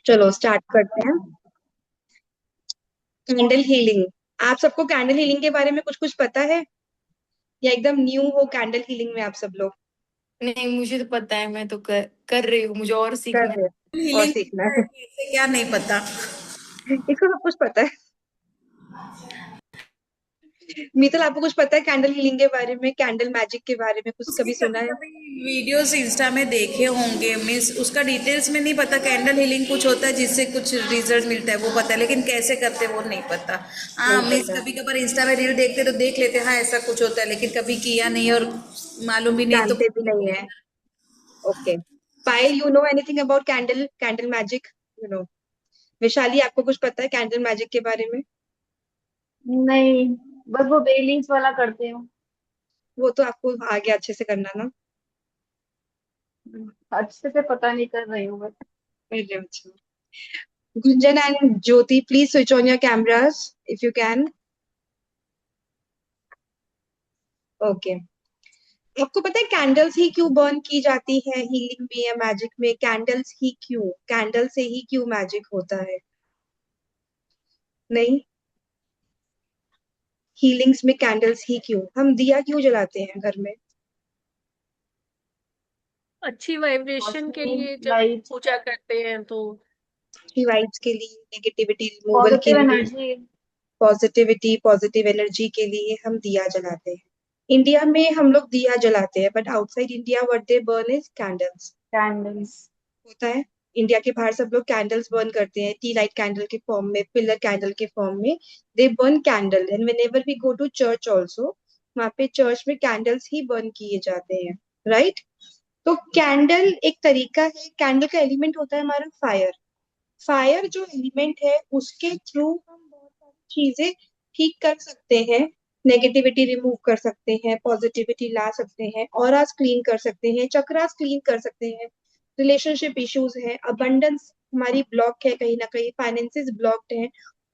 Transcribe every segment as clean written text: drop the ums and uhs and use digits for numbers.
चलो स्टार्ट करते हैं। Candle healing. आप सबको कैंडल हीलिंग के बारे में कुछ कुछ पता है या एकदम न्यू हो कैंडल हीलिंग में आप सब लोग? नहीं, मुझे तो पता है। मैं तो कर रही हूँ। मुझे और कर सीखना है। रहे हो और हीलिंग सीखना है? कैसे क्या नहीं पता। इसको सब कुछ पता है। मीतल, आपको कुछ पता है कैंडल हीलिंग के बारे में, कैंडल मैजिक के बारे में कुछ उसके कभी सुना कभी है? कभी वीडियोस इंस्टा में देखे होंगे, मीन्स उसका डिटेल्स में नहीं पता। कैंडल हीलिंग कुछ होता है जिससे कुछ रिजल्ट मिलता है वो पता है, लेकिन कैसे करते हैं वो नहीं पता। हाँ, नहीं मीन्स पता। कभी कभार इंस्टा में रील देखते तो देख लेते हैं, हाँ ऐसा कुछ होता है, लेकिन कभी किया नहीं और मालूम भी नहीं तो। जानते भी नहीं है। Okay. Payal, you know anything about candle candle magic? You know. Vishali, आपको कुछ पता है कैंडल मैजिक के बारे में? नहीं, बस वो बेलीज वाला करते हो। वो तो आपको आगे अच्छे से करना ना। अच्छे से पता नहीं कर रही हूँ बस। अरे अच्छा। Gunjan and Jyoti, please switch on your cameras if you can. Okay. आपको पता है कैंडल्स ही क्यों बर्न की जाती है हीलिंग में या मैजिक में? कैंडल्स ही क्यों, कैंडल से ही क्यों मैजिक होता है? नहीं। हीलिंग्स में कैंडल्स ही क्यों, हम दिया क्यों जलाते हैं घर में? अच्छी वाइब्रेशन के पॉजिटिव लिए जब लाइट, पूजा करते हैं तो। वाइब्स के लिए, नेगेटिविटी रिमूवल के पॉजिटिव लिए, एनर्जी। पॉजिटिविटी पॉजिटिव एनर्जी के लिए हम दिया जलाते हैं। इंडिया में हम लोग दिया जलाते हैं, but outside India what they burn is candles. Candles. होता है। इंडिया के बाहर सब लोग कैंडल्स बर्न करते हैं, टी लाइट कैंडल के फॉर्म में, पिलर कैंडल के फॉर्म में। They burn candle and whenever we go to church also, वहां पे चर्च में कैंडल्स ही बर्न किए जाते हैं। राइट। तो कैंडल एक तरीका है, कैंडल का एलिमेंट होता है हमारा फायर। फायर जो एलिमेंट है उसके थ्रू हम बहुत सारी चीजें ठीक कर सकते हैं। नेगेटिविटी रिमूव कर सकते हैं, पॉजिटिविटी ला सकते हैं, ऑरास क्लीन कर सकते हैं, चक्रास क्लीन कर सकते हैं। रिलेशनशिप इश्यूज है, अबंडेंस हमारी ब्लॉक है, कहीं ना कहीं फाइनेंसेस ब्लॉक्ड हैं,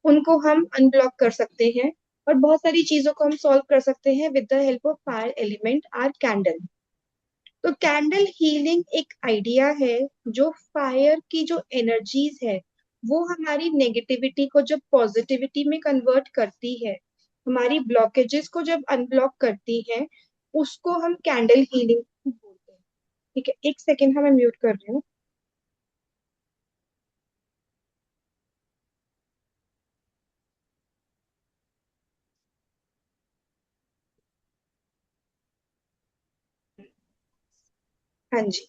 उनको हम अनब्लॉक कर सकते हैं। और बहुत सारी चीजों को हम सॉल्व कर सकते हैं with the help of fire element or candle. तो कैंडल हीलिंग एक आइडिया है जो फायर की जो एनर्जीज है वो हमारी नेगेटिविटी को जब पॉजिटिविटी में कन्वर्ट करती है, हमारी ब्लॉकेजेस को जब अनब्लॉक करती है, उसको हम कैंडल हीलिंग बोलते हैं। ठीक है, एक सेकेंड, हाँ मैं म्यूट कर रही हूँ। हाँ जी।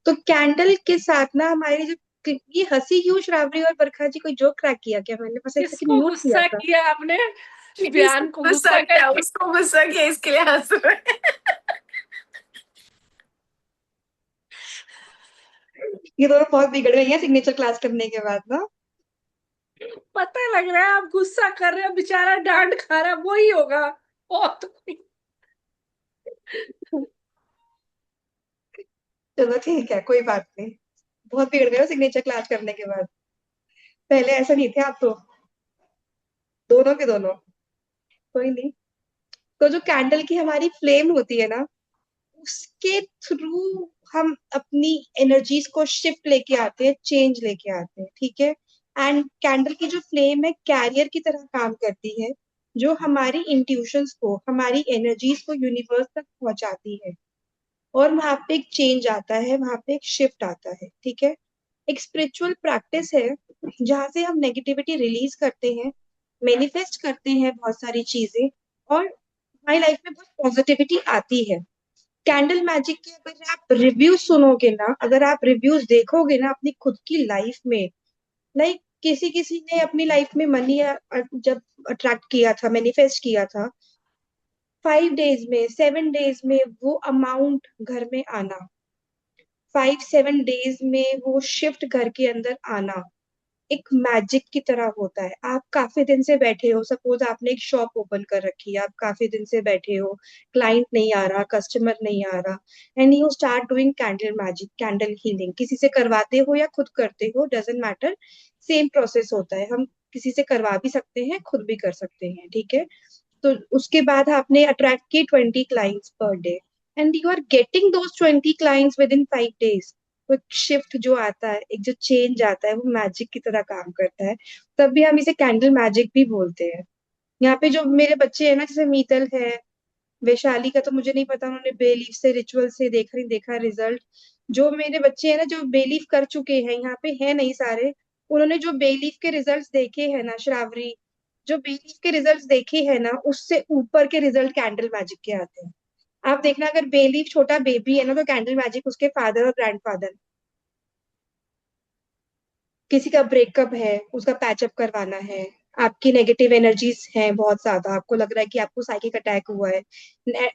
तो कैंडल के साथ ना हमारे जो, ये हंसी क्यों श्रावणी और बरखा जी, कोई जोक क्रैक किया क्या? मैंने बस एक सेकंड किसको म्यूट किया गुस्सा था। किया आपने? इसको बयान को गुस्सा गुस्सा किया, करके। उसको गुस्सा किया, इसके लिए हंस रहे हैं। ये दोनों बहुत बिगड़ गई हैं सिग्नेचर क्लास करने के बाद ना। पता लग रहा है आप गुस्सा कर रहे हो, बेचारा डांट खा रहा है, वही होगा। और तो कोई। चलो ठीक है, कोई बात नहीं। बहुत बिगड़ गए हो सिग्नेचर क्लास करने के बाद। पहले ऐसा नहीं थे आप तो, दोनों के दोनों। कोई नहीं। तो जो कैंडल की हमारी फ्लेम होती है ना, उसके थ्रू हम अपनी एनर्जीज को शिफ्ट लेके आते हैं, चेंज लेके आते हैं। ठीक है। एंड कैंडल की जो फ्लेम है कैरियर की तरह काम करती है, जो हमारी इंट्यूशंस को, हमारी एनर्जीज को यूनिवर्स तक पहुंचाती है। और वहां पे एक चेंज आता है, वहां पे एक शिफ्ट आता है। ठीक है। एक स्पिरिचुअल प्रैक्टिस है जहां से हम नेगेटिविटी रिलीज करते हैं, मैनिफेस्ट करते हैं बहुत सारी चीजें, और हमारी लाइफ में बहुत पॉजिटिविटी आती है। कैंडल मैजिक के अगर आप रिव्यूज सुनोगे ना, अगर आप रिव्यूज देखोगे ना अपनी खुद की लाइफ में, लाइक किसी किसी ने अपनी लाइफ में मनी जब अट्रैक्ट किया था, मैनिफेस्ट किया था, 5 डेज में, 7 डेज में वो अमाउंट घर में आना, 5-7 डेज में वो शिफ्ट घर के अंदर आना, एक मैजिक की तरह होता है। आप काफी दिन से बैठे हो, सपोज आपने एक शॉप ओपन कर रखी है, आप काफी दिन से बैठे हो, क्लाइंट नहीं आ रहा, कस्टमर नहीं आ रहा, and you start doing candle magic, candle healing, किसी से करवाते हो या खुद करते हो, डजेंट मैटर, सेम प्रोसेस होता है। हम किसी से करवा भी सकते हैं, खुद भी कर सकते हैं। ठीक है। तो उसके बाद आपने अट्रैक्ट की 20 clients per day, and you are getting those 20 clients within 5 days. वो एक शिफ्ट जो आता है, एक जो चेंज आता है, वो मैजिक की तरह काम करता है। तभी हम इसे कैंडल मैजिक भी बोलते हैं। यहाँ पे जो मेरे बच्चे हैं ना, जैसे मीतल है, वैशाली का तो मुझे नहीं पता, उन्होंने बेलीफ से रिचुअल से देखा रिजल्ट। जो मेरे बच्चे हैं ना, जो बेलीफ कर चुके हैं, यहाँ पे है नहीं सारे, उन्होंने जो बेलीफ के रिजल्ट्स देखे हैं ना, श्रावरी, जो बेलीफ के रिजल्ट्स देखे हैं ना, उससे ऊपर के रिजल्ट कैंडल मैजिक के आते हैं। आप देखना, अगर बेलीफ छोटा बेबी है ना, तो कैंडल मैजिक उसके फादर और ग्रैंडफादर। किसी का ब्रेकअप है, उसका पैचअप करवाना है, आपकी नेगेटिव एनर्जीज हैं बहुत ज्यादा, आपको लग रहा है कि आपको साइकिक अटैक हुआ है,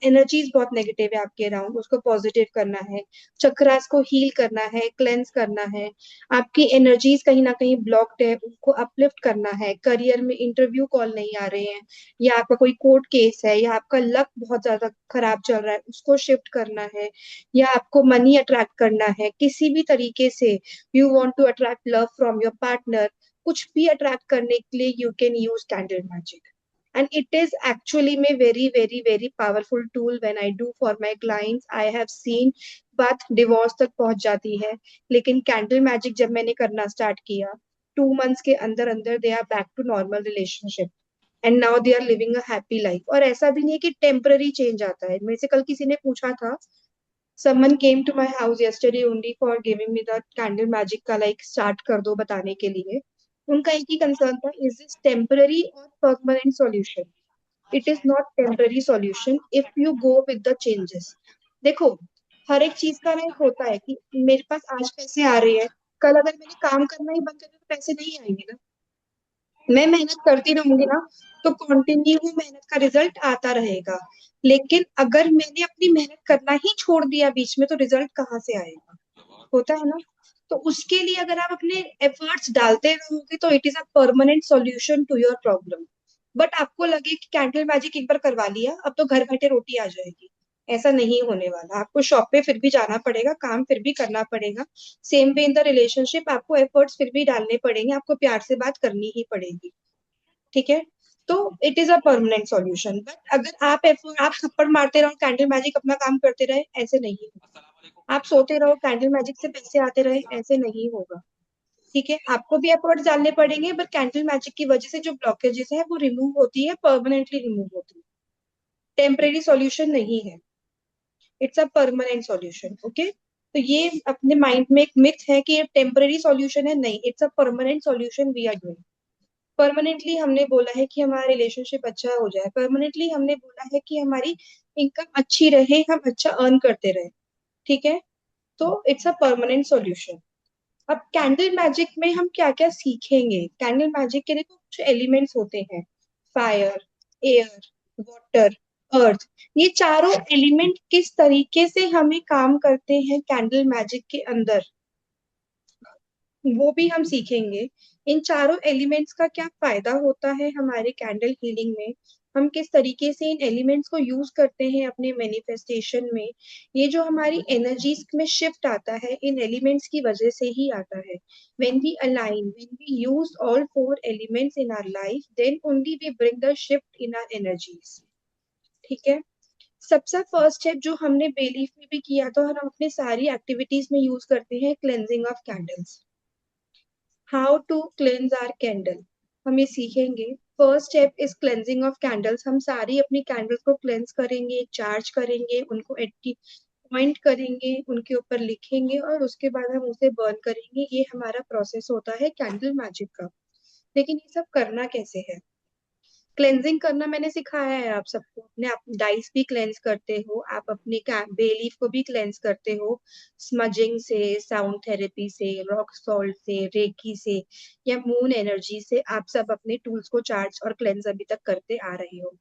एनर्जीज बहुत नेगेटिव है आपके अराउंड, उसको पॉजिटिव करना है, चक्रास को हील करना है, क्लेंस करना है, आपकी एनर्जीज कहीं ना कहीं ब्लॉक्ड है, उनको अपलिफ्ट करना है, करियर में इंटरव्यू कॉल नहीं आ रहे हैं, या आपका कोई कोर्ट केस है, या आपका लक बहुत ज्यादा खराब चल रहा है, उसको शिफ्ट करना है, या आपको मनी अट्रैक्ट करना है, किसी भी तरीके से you want to attract love from your partner, कुछ भी अट्रैक्ट करने के लिए you can use candle magic. And it is actually में very powerful tool when I do for my clients. I have seen बात डिवोर्स तक पहुंच जाती है, लेकिन कैंडल मैजिक जब मैंने करना स्टार्ट किया, 2 मंथ्स के अंदर अंदर they are back to normal relationship, and now they are living a happy life. और ऐसा भी नहीं है कि टेम्पररी चेंज आता है। मेरे से कल किसी ने पूछा था, someone came to my house yesterday only for giving me the candle magic का like start कर दो बताने के लिए। उनका एक ही कंसर्न था, is this temporary or permanent solution? It is not temporary solution if you go with the changes. देखो, हर एक चीज का ना एक होता है कि मेरे पास आज पैसे आ रहे हैं, कल अगर मैंने काम करना ही बंद कर दिया तो पैसे नहीं आएंगे ना। मैं मेहनत करती रहूंगी ना, तो कंटिन्यू मेहनत का रिजल्ट आता रहेगा। लेकिन अगर मैंने अपनी मेहनत करना ही छोड़ दिया बीच में, तो रिजल्ट कहाँ से आएगा? होता है ना। तो उसके लिए अगर आप अपने एफर्ट्स डालते रहोगे, तो it is a permanent solution to your problem. But आपको लगे कि कैंडल मैजिक एक बार करवा लिया, अब तो घर बैठे रोटी आ जाएगी, ऐसा नहीं होने वाला। आपको शॉप पे फिर भी जाना पड़ेगा, काम फिर भी करना पड़ेगा। Same way in the relationship, आपको एफर्ट्स फिर भी डालने पड़ेंगे, आपको प्यार से बात करनी ही पड़ेगी। ठीक है। तो it is a permanent solution. But अगर आप थप्पड़ मारते रहो, कैंडल मैजिक अपना काम करते रहे, ऐसे नहीं होगा। आप सोते रहो, कैंडल मैजिक से पैसे आते रहे, ऐसे नहीं होगा। ठीक है, आपको भी एफर्ट्स डालने पड़ेंगे, बट कैंडल मैजिक की वजह से जो ब्लॉकेजेस है वो रिमूव होती है, परमानेंटली रिमूव होती है। टेम्परेरी सॉल्यूशन नहीं है, it's a permanent solution. Okay, तो ये अपने माइंड में एक मिथ है कि ये टेम्परेरी सॉल्यूशन है, नहीं, it's a permanent solution we are doing. Permanently हमने बोला है कि हमारा रिलेशनशिप अच्छा हो जाए, परमानेंटली हमने बोला है कि हमारी इनकम अच्छी रहे, हम अच्छा अर्न करते रहे। ठीक है, तो इट्स अ परमानेंट सॉल्यूशन। अब कैंडल मैजिक में हम क्या क्या सीखेंगे? कैंडल मैजिक के देखो कुछ एलिमेंट्स होते हैं, फायर, एयर, वाटर, अर्थ। ये चारों एलिमेंट किस तरीके से हमें काम करते हैं कैंडल मैजिक के अंदर, वो भी हम सीखेंगे। इन चारों एलिमेंट्स का क्या फायदा होता है हमारे कैंडल हीलिंग में, हम किस तरीके से इन एलिमेंट्स को यूज करते हैं अपने मैनिफेस्टेशन में। ये जो हमारी एनर्जीज में शिफ्ट आता है, इन एलिमेंट्स की वजह से ही आता है। When we use all 4 elements in our life, then only we bring the shift in our energies. ठीक है। सबसे फर्स्ट स्टेप जो हमने बेलीफ में भी किया था और हम अपने सारी एक्टिविटीज में यूज करते हैं, cleansing of candles. How to cleanse our candle, हम ये सीखेंगे। First step is cleansing of candles. हम सारी अपनी कैंडल्स को क्लेंस करेंगे, चार्ज करेंगे, उनको एक्टिव पॉइंट करेंगे, उनके ऊपर लिखेंगे, और उसके बाद हम उसे बर्न करेंगे। ये हमारा प्रोसेस होता है कैंडल मैजिक का। लेकिन ये सब करना कैसे है? क्लेंजिंग करना मैंने सिखाया है आप सबको, अपने आप डाइस भी क्लेंस करते हो, आप अपने बे लीफ को भी क्लेंस करते हो, स्मजिंग से, साउंड थेरेपी से, रॉक सॉल्ट से, रेकी से, या मून एनर्जी से, आप सब अपने टूल्स को चार्ज और क्लेंस अभी तक करते आ रहे हो।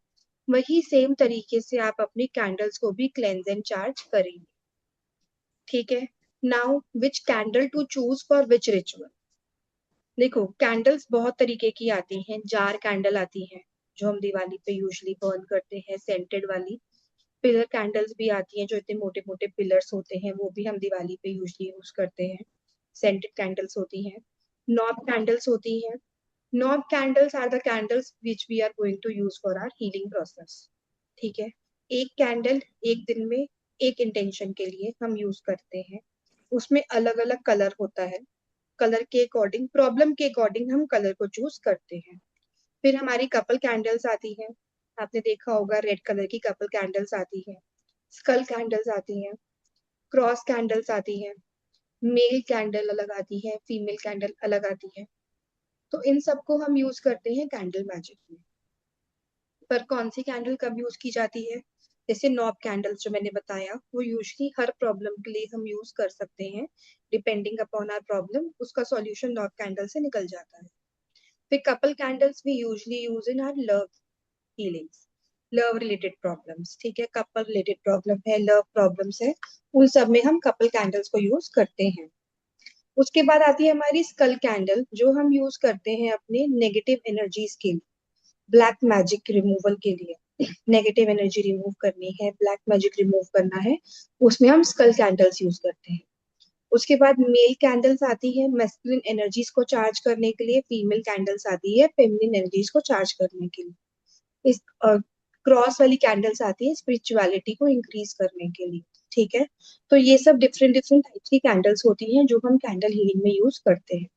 वही सेम तरीके से आप अपनी कैंडल्स को भी क्लेंस एंड चार्ज करेंगे। ठीक है। Now which candle to choose for which ritual. देखो, कैंडल्स बहुत तरीके की आती हैं। जार कैंडल आती है जो हम दिवाली पे यूजली बर्न करते हैं, सेंटेड वाली। पिलर कैंडल्स भी आती हैं, जो इतने मोटे मोटे पिलर्स होते हैं, वो भी हम दिवाली पे यूजली यूज करते हैं, सेंटेड कैंडल्स होती हैं। नॉब कैंडल्स होती हैं। Knob candles are the candles which we are going to use for our healing process. ठीक है। एक कैंडल एक दिन में एक इंटेंशन के लिए हम यूज करते हैं। उसमें अलग अलग कलर होता है, कलर के अकॉर्डिंग, प्रॉब्लम के अकॉर्डिंग हम कलर को चूज करते हैं। फिर हमारी कपल कैंडल्स आती हैं, आपने देखा होगा रेड कलर की कपल कैंडल्स आती हैं, स्कल कैंडल्स आती हैं, क्रॉस कैंडल्स आती हैं, मेल कैंडल अलग आती है, फीमेल कैंडल अलग आती है। तो इन सबको हम यूज करते हैं कैंडल मैजिक में। पर कौन सी कैंडल कब यूज की जाती है? जैसे नॉब कैंडल्स जो मैंने बताया, वो यूजली हर प्रॉब्लम के लिए हम यूज कर सकते हैं, डिपेंडिंग अपॉन आर प्रॉब्लम उसका सॉल्यूशन नॉब कैंडल से निकल जाता है। फिर कपल कैंडल्स भी usually use in are love healings, love related problems, ठीक है, कपल रिलेटेड प्रॉब्लम है, लव प्रॉब्लम्स है, उन सब में हम कपल कैंडल्स को यूज करते हैं। उसके बाद आती है हमारी स्कल कैंडल, जो हम यूज करते हैं अपने नेगेटिव एनर्जीज के लिए, ब्लैक मैजिक रिमूवल के लिए। नेगेटिव एनर्जी रिमूव करनी है, ब्लैक मैजिक रिमूव करना है, उसमें हम स्कल कैंडल्स यूज करते हैं। उसके बाद मेल कैंडल्स आती है मैस्कुलिन एनर्जीज को चार्ज करने के लिए, फीमेल कैंडल्स आती है फेमिनिन एनर्जीज को चार्ज करने के लिए। इस क्रॉस वाली कैंडल्स आती है स्पिरिचुअलिटी को इंक्रीज करने के लिए, ठीक है। तो ये सब डिफरेंट डिफरेंट टाइप्स की कैंडल्स होती हैं जो हम कैंडल हीलिंग में यूज करते हैं।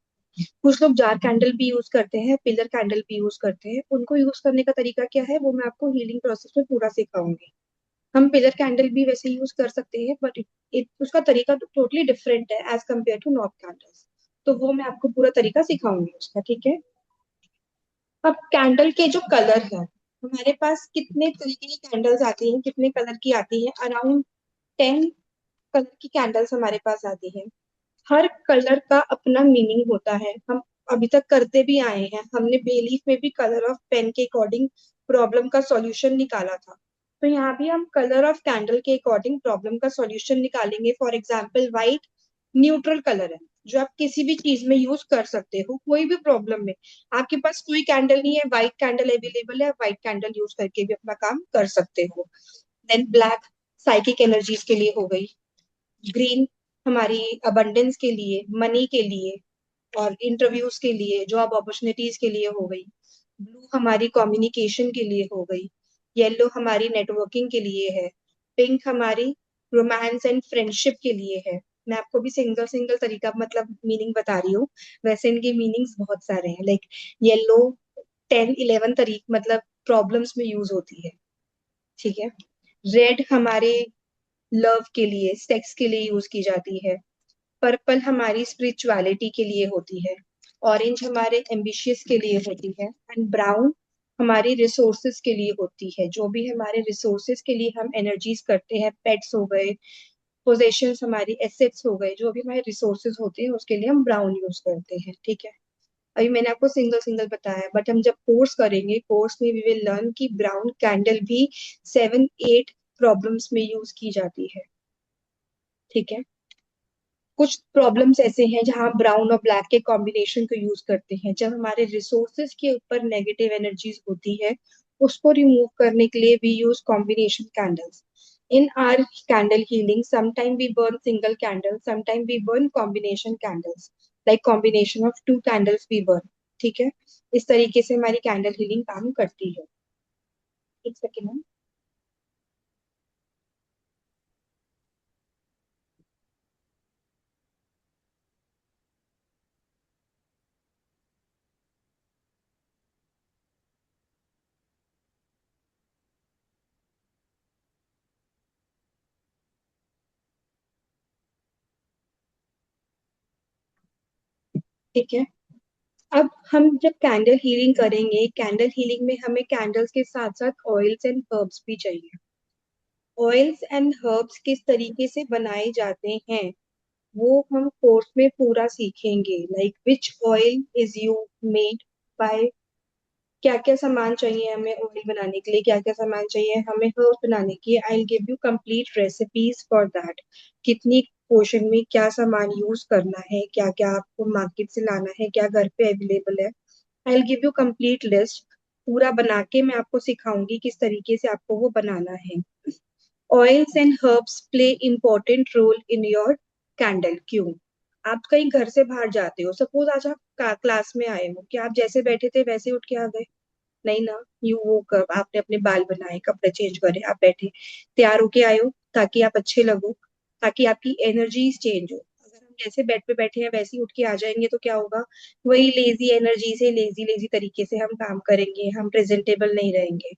कुछ लोग जार कैंडल भी यूज करते हैं, पिलर कैंडल भी यूज करते हैं। उनको यूज करने का तरीका क्या है वो मैं आपको हीलिंग प्रोसेस में पूरा सिखाऊंगी। हम पिलर कैंडल भी वैसे यूज कर सकते हैं, बट उसका तरीका तो टोटली डिफरेंट है as compare to knob candles. तो वो मैं आपको पूरा तरीका सिखाऊंगी उसका, ठीक है। अब कैंडल के जो कलर है, हमारे पास कितने तरीके की कैंडल्स आती हैं, कितने कलर की आती है? अराउंड 10 कलर की कैंडल्स हमारे पास आती है। हर कलर का अपना मीनिंग होता है, हम अभी तक करते भी आए हैं। हमने बेलीफ में भी कलर ऑफ पेन के अकॉर्डिंग प्रॉब्लम का सॉल्यूशन निकाला था, तो यहाँ भी हम कलर ऑफ कैंडल के अकॉर्डिंग प्रॉब्लम का सॉल्यूशन निकालेंगे। For example white neutral colour है, जो आप किसी भी चीज में यूज कर सकते हो, कोई भी प्रॉब्लम में। आपके पास कोई कैंडल नहीं है, व्हाइट कैंडल अवेलेबल है, व्हाइट कैंडल यूज करके भी अपना काम कर सकते हो। देन ब्लैक साइकिक एनर्जीज के लिए हो गई, ग्रीन हमारी अबंडेंस के लिए, मनी के लिए और इंटरव्यूज के लिए, जॉब अपॉर्चुनिटीज के लिए हो गई। ब्लू हमारी कम्युनिकेशन के लिए हो गई, येलो हमारी नेटवर्किंग के लिए है, पिंक हमारी रोमांस एंड फ्रेंडशिप के लिए है। मैं आपको भी सिंगल सिंगल तरीका मतलब मीनिंग बता रही हूँ, वैसे इनके मीनिंग्स बहुत सारे हैं। लाइक येलो 10-11 तरीक मतलब प्रॉब्लम्स में यूज होती है, ठीक है। रेड हमारे लव के लिए, सेक्स के लिए यूज की जाती है। पर्पल हमारी स्पिरिचुअलिटी के लिए होती है। ऑरेंज हमारे एम्बिशियस के लिए होती है। एंड ब्राउन हमारी रिसोर्सेज के लिए होती है, जो भी हमारे रिसोर्सेज के लिए हम एनर्जीज करते हैं, पेट्स हो गए, पोजेशंस हमारी एसेट्स हो गए, जो भी हमारे रिसोर्सेज होते हैं उसके लिए हम ब्राउन यूज करते हैं, ठीक है। अभी मैंने आपको सिंगल सिंगल बताया, बट हम जब कोर्स करेंगे, कोर्स में वी विल लर्न कि ब्राउन कैंडल भी 7-8 प्रॉब्लम्स में यूज की जाती है, ठीक है। कुछ प्रॉब्लम्स ऐसे हैं जहां ब्राउन और ब्लैक के कॉम्बिनेशन को यूज करते हैं, जब हमारे रिसोर्सेज के ऊपर नेगेटिव एनर्जीज होती है, उसको रिमूव करने के लिए we use combination candles. In our candle healing sometime we burn single candle, sometime we burn combination candles, like combination of 2 candles we burn, ठीक है। इस तरीके से हमारी कैंडल हीलिंग काम करती है। एक सेकेंड। ठीक है, अब हम जब कैंडल हीलिंग करेंगे, कैंडल हीलिंग में हमें कैंडल्स के साथ साथ ऑयल्स एंड हर्ब्स भी चाहिए। ऑयल्स एंड हर्ब्स किस तरीके से बनाए जाते हैं वो हम कोर्स में पूरा सीखेंगे। Like which oil is you made by, क्या क्या सामान चाहिए हमें ऑयल बनाने के लिए, क्या क्या सामान चाहिए हमें हर्ब्स बनाने के लिए। I will give you complete recipes for that, कितनी पोर्शन में क्या सामान यूज करना है, क्या क्या आपको मार्केट से लाना है, क्या घर पे अवेलेबल है। I will give you complete list, पूरा बना के मैं आपको सिखाऊंगी किस तरीके से आपको वो बनाना है। Oils and herbs play important role in your candle. क्यों? आप कहीं घर से बाहर जाते हो, सपोज आज आप क्लास में आए हो, क्या आप जैसे बैठे थे वैसे उठ के आ गए? नहीं ना। यू वो कब आपने अपने बाल बनाए, कपड़े चेंज करे, आप बैठे तैयार होके आए हो ताकि आप अच्छे लगो, ताकि आपकी एनर्जी चेंज हो। जैसे बेड पे बैठे हैं वैसे ही उठ के आ जाएंगे तो क्या होगा, वही लेजी एनर्जी से लेजी लेजी तरीके से हम काम करेंगे, हम प्रेजेंटेबल नहीं रहेंगे।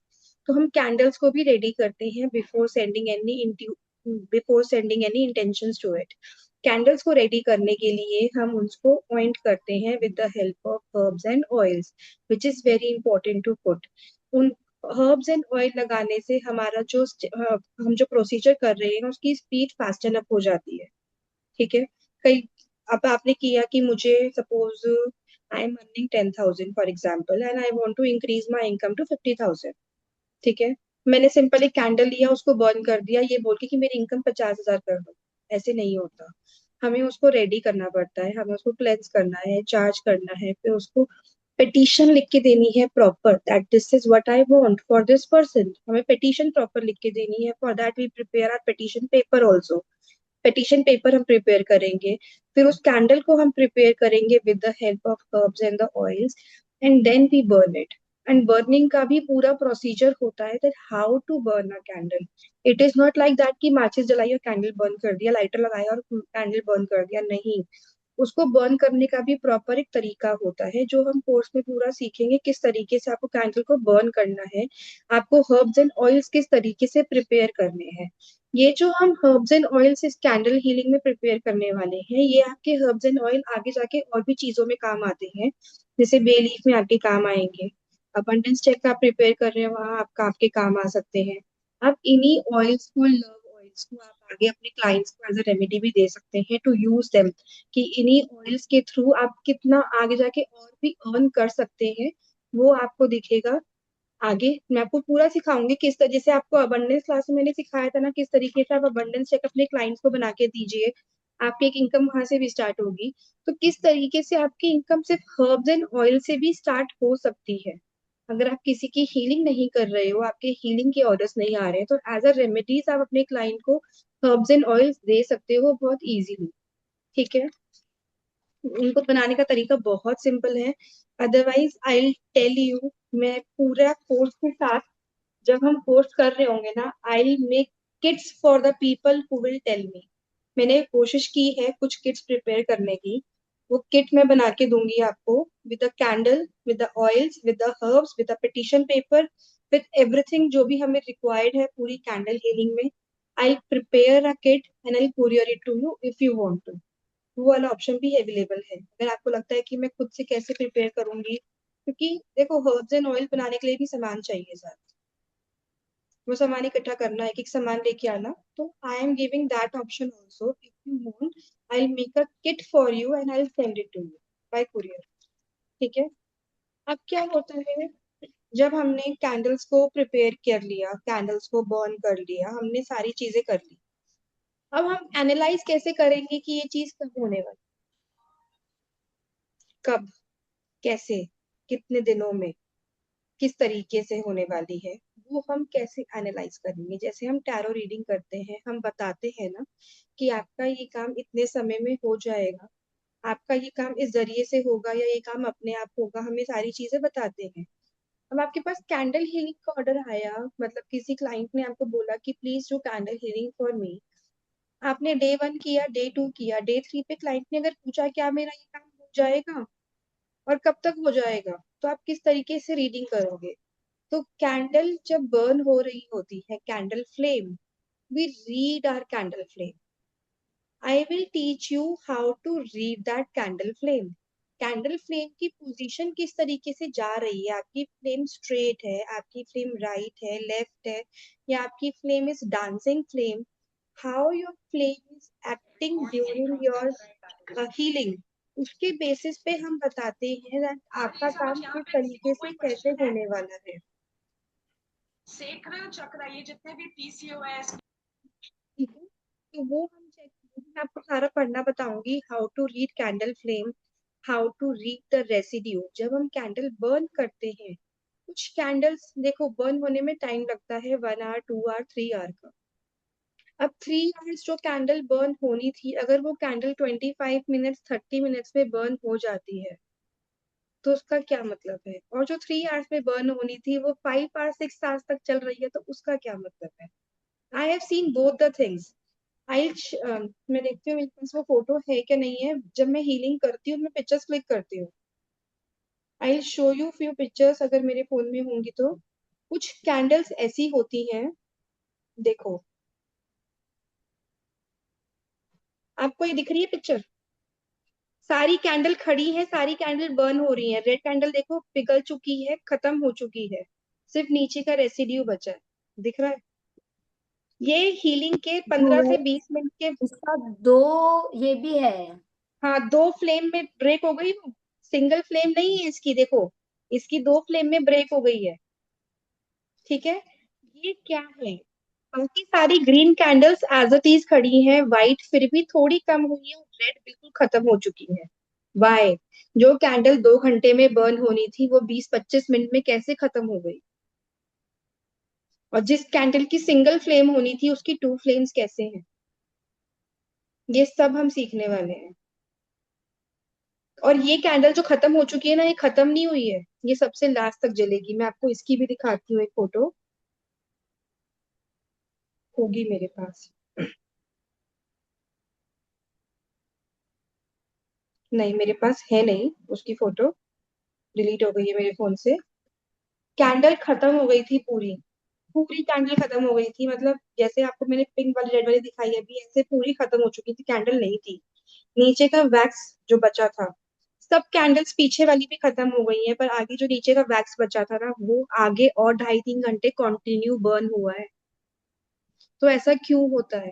तो हम कैंडल्स को भी रेडी करते हैं before sending any intentions to it. Candles को रेडी करने के लिए हम उसको ऑइंट करते हैं with the help of herbs and oils, which is very important to put. उन हर्ब्स एंड ऑयल लगाने से हमारा हम जो प्रोसीजर कर रहे हैं उसकी स्पीड फास्टन अप हो जाती है। ठीक है। कई अब आपने किया कि मुझे suppose I am earning 10,000 for example and I want to increase my income to 50,000। ठीक है। मैंने सिंपल एक कैंडल लिया, उसको बर्न कर दिया ये बोल के कि मेरी इनकम 50,000 कर दो। ऐसे नहीं होता। हमें उसको रेडी करना पड़ता है, हमें उसको क्लेंस करना है, चार्ज करना है, फिर उसको पिटीशन लिख के देनी है proper, that this is what I want for this person. हमें पिटीशन प्रॉपर लिख के देनी है। For that we prepare our petition paper also. Petition paper हम प्रिपेयर करेंगे, फिर उस कैंडल को हम प्रिपेयर करेंगे with the help of herbs and the oils, and then we burn it. And burning का भी पूरा प्रोसीजर होता है, that how to burn a candle. It is not like that कि माचिस जलाई और कैंडल बर्न कर दिया, लाइटर लगाया और कैंडल बर्न कर दिया, नहीं। उसको बर्न करने का भी प्रॉपर एक तरीका होता है जो हम कोर्स में पूरा सीखेंगे, किस तरीके से आपको कैंडल को बर्न करना है, आपको हर्ब्स एंड ऑयल्स किस तरीके से प्रिपेयर करने हैं। ये जो हम हर्ब्स एंड ऑयल्स इस कैंडल हीलिंग में प्रिपेयर करने वाले हैं, ये आपके हर्ब्स एंड ऑयल आगे जाके और भी चीजों में काम आते हैं। जैसे बे लीफ में आपके काम आएंगे, अबंडेंस चेक आप प्रिपेयर कर रहे हैं वहां आपके काम आ सकते हैं। आप इन्हीं ऑयल्स को, लव ऑयल्स को आप आगे अपने क्लाइंट्स को एज अ रेमेडी भी दे सकते हैं टू यूज देम, कि इन्हीं ऑयल्स के थ्रू आप कितना आगे जाके और भी अर्न कर सकते हैं, वो आपको दिखेगा। आगे मैं आपको पूरा सिखाऊंगी किस तरह, जैसे आपको अबंडेंस क्लास में मैंने सिखाया था ना, किस तरीके से आप अबंडेंस चेक अपने क्लाइंट्स को बना के दीजिए, आपकी एक इनकम वहां से भी स्टार्ट होगी। तो किस तरीके से आपकी इनकम सिर्फ हर्ब्स एंड ऑयल से भी स्टार्ट हो सकती है। अगर आप किसी की हीलिंग नहीं कर रहे हो, आपके हीलिंग के ऑर्डर्स नहीं आ रहे हैं, तो एज अ रेमेडीज आप अपने क्लाइंट को हर्ब्स एंड ऑयल्स दे सकते हो बहुत इजीली। ठीक है। उनको बनाने का तरीका बहुत सिंपल है। अदरवाइज आई टेल यू, मैं पूरा कोर्स के साथ, जब हम कोर्स कर रहे होंगे ना, I make kits for the people who will tell me. मैंने कोशिश की है कुछ किट्स प्रिपेयर करने की, वो किट मैं बना के दूंगी आपको, with the candle, with the oils, with the herbs, with the petition paper, with everything जो भी हमें रिक्वायर्ड है पूरी कैंडल हीलिंग में। I prepare a kit and I courier it to you if you want to. वो वाला option भी available है अगर आपको लगता है कि मैं खुद से कैसे प्रिपेयर करूंगी, क्योंकि देखो हर्ब्स एंड ऑयल बनाने के लिए भी सामान चाहिए साथ, वो सामान इकट्ठा करना है, एक एक सामान लेके आना। तो I am giving that option also, if you want I make a kit for you and I send it to you by courier. ठीक है। अब क्या होता है, जब हमने कैंडल्स को प्रिपेयर कर लिया, कैंडल्स को बर्न कर लिया, हमने सारी चीजें कर ली, अब हम एनालाइज कैसे करेंगे कि ये चीज कब होने वाली, कब, कैसे, कितने दिनों में, किस तरीके से होने वाली है, वो हम कैसे एनालाइज करेंगे। जैसे हम टैरो रीडिंग करते हैं, हम बताते हैं ना कि आपका ये काम इतने समय में हो जाएगा, आपका ये काम इस जरिए से होगा या ये काम अपने आप होगा, हमें सारी चीजें बताते हैं। अब आपके पास कैंडल हीलिंग का ऑर्डर आया, मतलब किसी क्लाइंट ने आपको बोला कि please do candle healing for me. आपने डे 1 किया, डे 2 किया, डे 3 पे क्लाइंट ने अगर पूछा क्या मेरा ये काम हो जाएगा और कब तक हो जाएगा, तो आप किस तरीके से रीडिंग करोगे। तो कैंडल जब बर्न हो रही होती है, candle flame, we read our candle flame. I will teach you how to read that candle flame. Candle flame की पोजीशन किस तरीके से जा रही है, आपकी फ्लेम स्ट्रेट है, आपकी फ्लेम राइट है, लेफ्ट है, या आपकी flame is dancing flame, how your flame is acting during your healing. उसके बेसिस पे हम बताते हैं that आपका काम किस तरीके से कैसे होने वाला है। सेक्रेल चक्र, ये जितने भी पीसीओएस, ठीक है। तो वो हम चेक, मैं आपको सारा पढ़ना बताऊंगी, how to read candle flame, how to read the residue जब हम कैंडल बर्न करते हैं। कुछ कैंडल्स देखो बर्न होने में टाइम लगता है, 1 आवर, 2 आवर, 3 आवर का। अब 3 आवर्स जो कैंडल बर्न होनी थी, अगर वो कैंडल 25 मिनट्स, 30 मिनट्स में बर्न हो जाती है, तो उसका क्या मतलब है। और जो 3 आवर्स में बर्न होनी थी वो 5 आवर्स, 6 आवर्स तक चल रही है, तो उसका क्या मतलब है। I have seen both the things. I मैं देखती हूँ मेरे पास वो फोटो है क्या नहीं है। जब मैं हीलिंग करती हूँ मैं पिक्चर्स क्लिक करती हूँ। I show you few pictures अगर मेरे फोन में होंगी तो। कुछ कैंडल्स ऐसी होती हैं, देखो आपको ये दिख रही है पिक्चर। सारी कैंडल खड़ी है, सारी कैंडल बर्न हो रही है। रेड कैंडल देखो पिघल चुकी है, खत्म हो चुकी है, सिर्फ नीचे का रेसिड्यू बचा है। दिख रहा है? ये हीलिंग के 15 से 20 मिनट के। इसका दो ये भी है। हाँ, दो फ्लेम में ब्रेक हो गई वो। सिंगल फ्लेम नहीं है इसकी, देखो इसकी दो फ्लेम में ब्रेक हो गई है। ठीक है, ये क्या है? बाकी सारी green candles as it is खड़ी हैं, व्हाइट फिर भी थोड़ी कम हुई है, रेड बिल्कुल खत्म हो चुकी है। वाई? जो कैंडल 2 घंटे में बर्न होनी थी वो 20-25 मिनट में कैसे खत्म हो गई? और जिस कैंडल की सिंगल फ्लेम होनी थी उसकी 2 फ्लेम्स कैसे हैं? ये सब हम सीखने वाले हैं। और ये कैंडल जो खत्म हो चुकी है ना, ये खत्म नहीं हुई है, ये सबसे लास्ट तक जलेगी। मैं आपको इसकी भी दिखाती हूँ, एक फोटो होगी मेरे पास। नहीं, मेरे पास है नहीं उसकी फोटो, डिलीट हो गई है मेरे फोन से। कैंडल खत्म हो गई थी पूरी, पूरी कैंडल खत्म हो गई थी। मतलब जैसे आपको मैंने पिंक वाली रेड वाली दिखाई है अभी, ऐसे पूरी खत्म हो चुकी थी, कैंडल नहीं थी। नीचे का वैक्स जो बचा था, सब कैंडल्स पीछे वाली भी खत्म हो गई है, पर आगे जो नीचे का वैक्स बचा था ना, वो आगे और 2.5-3 घंटे कंटिन्यू बर्न हुआ है। तो ऐसा क्यों होता है?